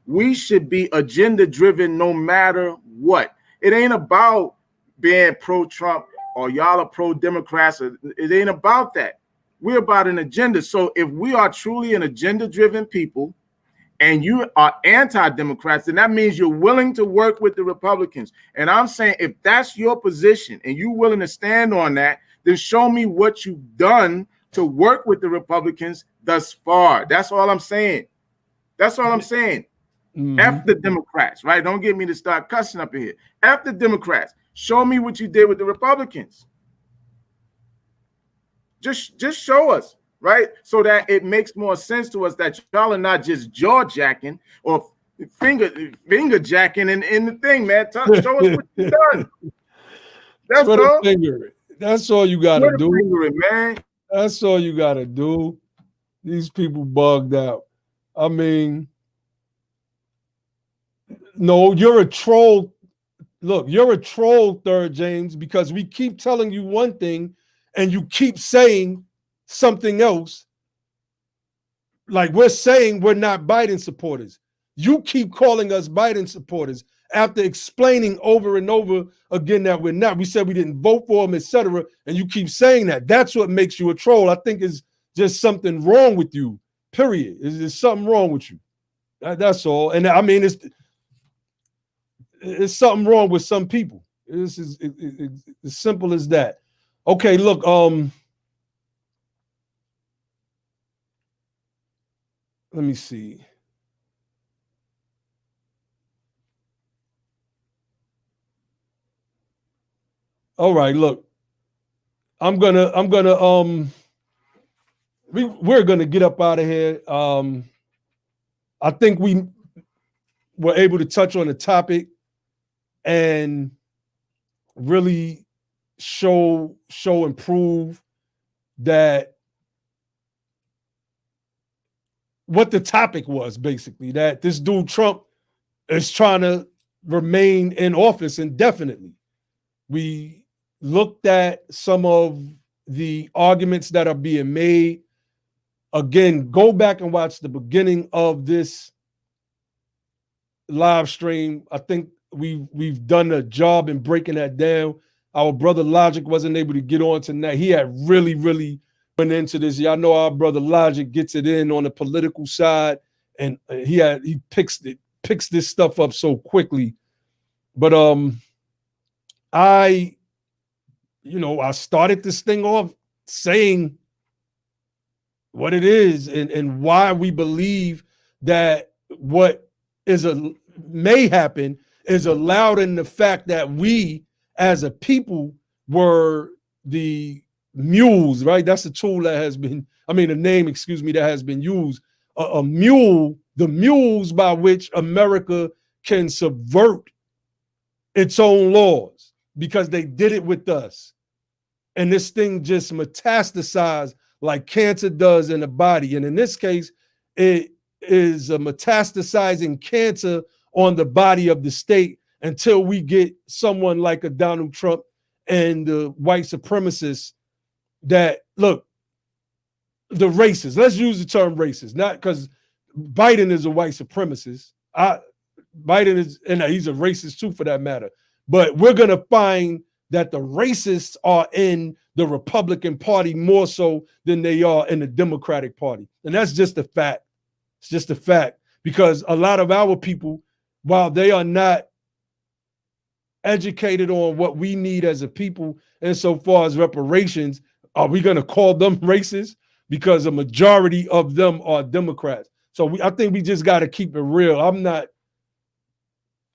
we should be agenda-driven no matter what. It ain't about being pro-Trump or y'all are pro-Democrats. It ain't about that. We're about an agenda. So if we are truly an agenda-driven people and you are anti-Democrats, then that means you're willing to work with the Republicans. And I'm saying if that's your position and you're willing to stand on that, then show me what you've done to work with the Republicans thus far. That's all I'm saying. That's all I'm saying. F the Democrats, right? Don't get me to start cussing up in here. F the Democrats. Show me what you did with the Republicans. Just show us, right? So that it makes more sense to us that y'all are not just jaw jacking or finger jacking in the thing, man. Show us what you've done. That's all. That's all you gotta do, man. That's all you gotta do. These people bugged out. I mean, no, you're a troll. Look, you're a troll, Third James, because we keep telling you one thing and you keep saying something else. Like we're saying we're not Biden supporters. You keep calling us Biden supporters after explaining over and over again that we're not. We said we didn't vote for him, etc. And you keep saying that. That's what makes you a troll. I think it's just something wrong with you, period. There's something wrong with you. That's all. And I mean, it's something wrong with some people. It's as simple as that. Okay, look, let me see. All right, look, we're gonna get up out of here. I think we were able to touch on the topic and really show and prove that what the topic was, basically, that this dude Trump is trying to remain in office indefinitely. We looked at some of the arguments that are being made. Again, go back and watch the beginning of this live stream. I think we've done a job in breaking that down. Our brother Logic wasn't able to get on tonight. He had really went into this. Y'all know our brother Logic gets it in on the political side, and he picks this stuff up so quickly. But I started this thing off saying what it is and why we believe that what may happen is allowed in the fact that we as a people were the mules, right? That's a tool that has been, the name, that has been used. A mule, the mules by which America can subvert its own laws because they did it with us. And this thing just metastasized like cancer does in the body. And in this case, it is a metastasizing cancer on the body of the state until we get someone like a Donald Trump and the white supremacists that, look, the racists, let's use the term racist, not because Biden is a white supremacist. Biden is, and he's a racist too for that matter. But we're going to find that the racists are in the Republican Party more so than they are in the Democratic Party. And that's just a fact. It's just a fact, because a lot of our people, while they are not educated on what we need as a people insofar as reparations, are we going to call them racist? Because a majority of them are Democrats. So I think we just got to keep it real. I'm not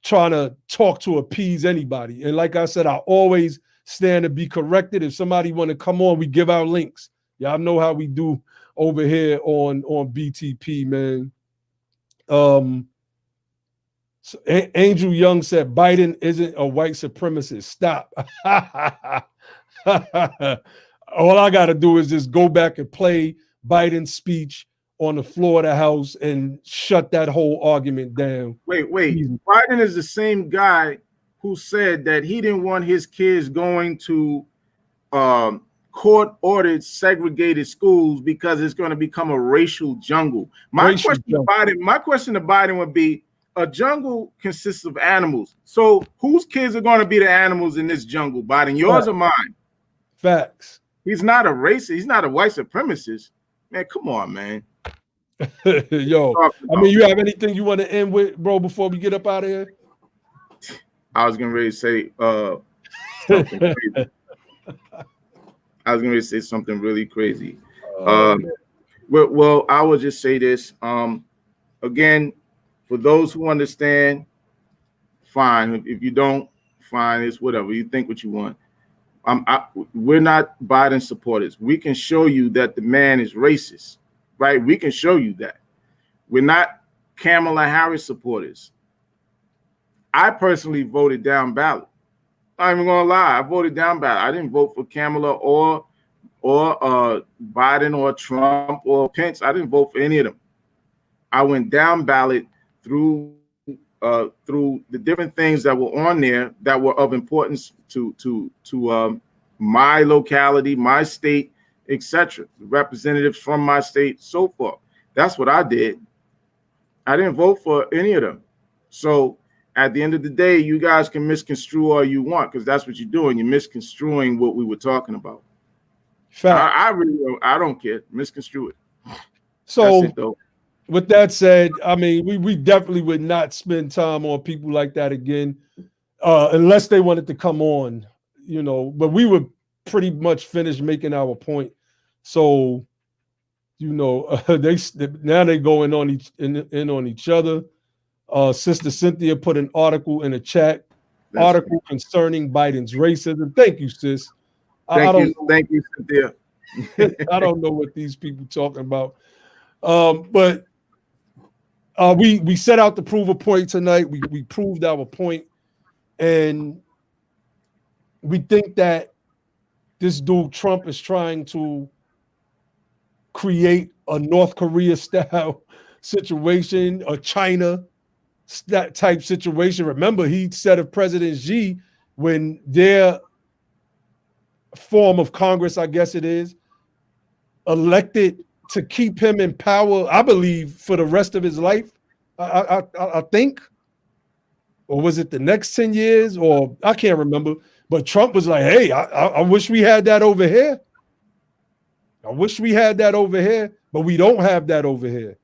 trying to talk to appease anybody. And like I said, I always stand to be corrected. If somebody want to come on, we give our links. Y'all know how we do over here on BTP, man. So Angel Young said Biden isn't a white supremacist. Stop. All I got to do is just go back and play Biden's speech on the floor of the House and shut that whole argument down. Wait. Biden is the same guy who said that he didn't want his kids going to court-ordered segregated schools because it's going to become a racial jungle. My question to Biden would be, a jungle consists of animals. So whose kids are going to be the animals in this jungle, Biden? Yours or mine? Facts. He's not a racist. He's not a white supremacist. Man, come on, man. Yo, I mean, you have anything you want to end with, bro, before we get up out of here? I was getting ready to say something crazy. I was going to say something really crazy. Well, I will just say this. Again, for those who understand, fine. If you don't, fine. It's whatever. You think what you want. We're not Biden supporters. We can show you that the man is racist, right? We can show you that. We're not Kamala Harris supporters. I personally voted down ballot. I'm not even gonna lie. I voted down ballot. I didn't vote for Kamala or Biden or Trump or Pence. I didn't vote for any of them. I went down ballot through the different things that were on there that were of importance to my locality, my state, etc. Representatives from my state, so forth. That's what I did. I didn't vote for any of them. So at the end of the day, you guys can misconstrue all you want, because that's what you're doing. You're misconstruing what we were talking about. I don't care. Misconstrue it. So that's it, though. With that said, I mean, we definitely would not spend time on people like that again, unless they wanted to come on, you know. But we were pretty much finished making our point. So, you know, now they're going on on each other. Sister Cynthia put an article in a chat, concerning Biden's racism. Thank you, sis. Thank you, Cynthia. I don't know what these people talking about, but. We set out to prove a point tonight. We proved our point, and we think that this dude Trump is trying to create a North Korea style situation, a China type situation. Remember, he said of President Xi, when their form of Congress, I guess it is, elected to keep him in power, I believe, for the rest of his life, I think, or was it the next 10 years, or I can't remember, but Trump was like, hey, I wish we had that over here. I wish we had that over here, but we don't have that over here.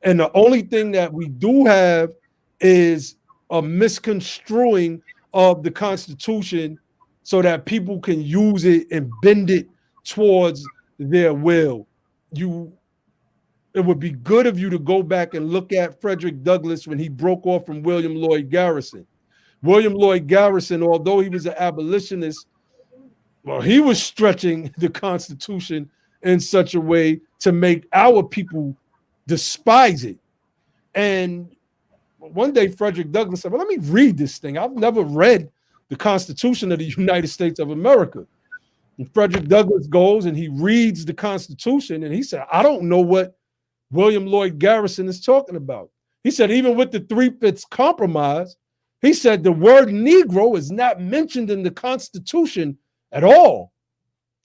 And the only thing that we do have is a misconstruing of the Constitution so that people can use it and bend it towards their will. It would be good of you to go back and look at Frederick Douglass when he broke off from William Lloyd Garrison. William Lloyd Garrison, although he was an abolitionist, well, he was stretching the Constitution in such a way to make our people despise it. And one day Frederick Douglass said, well, let me read this thing. I've never read the Constitution of the United States of America. And Frederick Douglass goes and he reads the Constitution and he said, I don't know what William Lloyd Garrison is talking about. He said, even with the 3/5 compromise, he said the word Negro is not mentioned in the Constitution at all.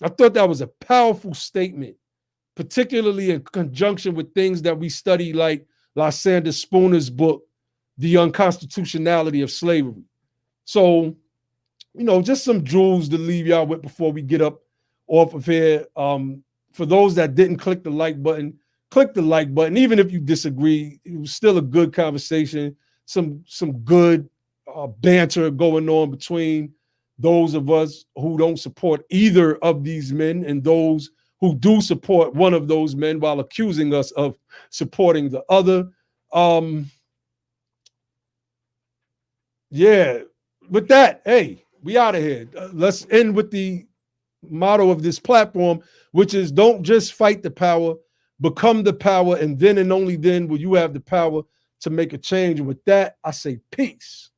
I thought that was a powerful statement, particularly in conjunction with things that we study like Lysander Spooner's book, The Unconstitutionality of Slavery. So, you know, just some jewels to leave y'all with before we get up off of here. For those that didn't click the like button, click the like button. Even if you disagree, it was still a good conversation, some good banter going on between those of us who don't support either of these men and those who do support one of those men while accusing us of supporting the other. Yeah, with that, hey, we out of here. Let's end with the motto of this platform, which is don't just fight the power, become the power, and then and only then will you have the power to make a change. And with that, I say peace.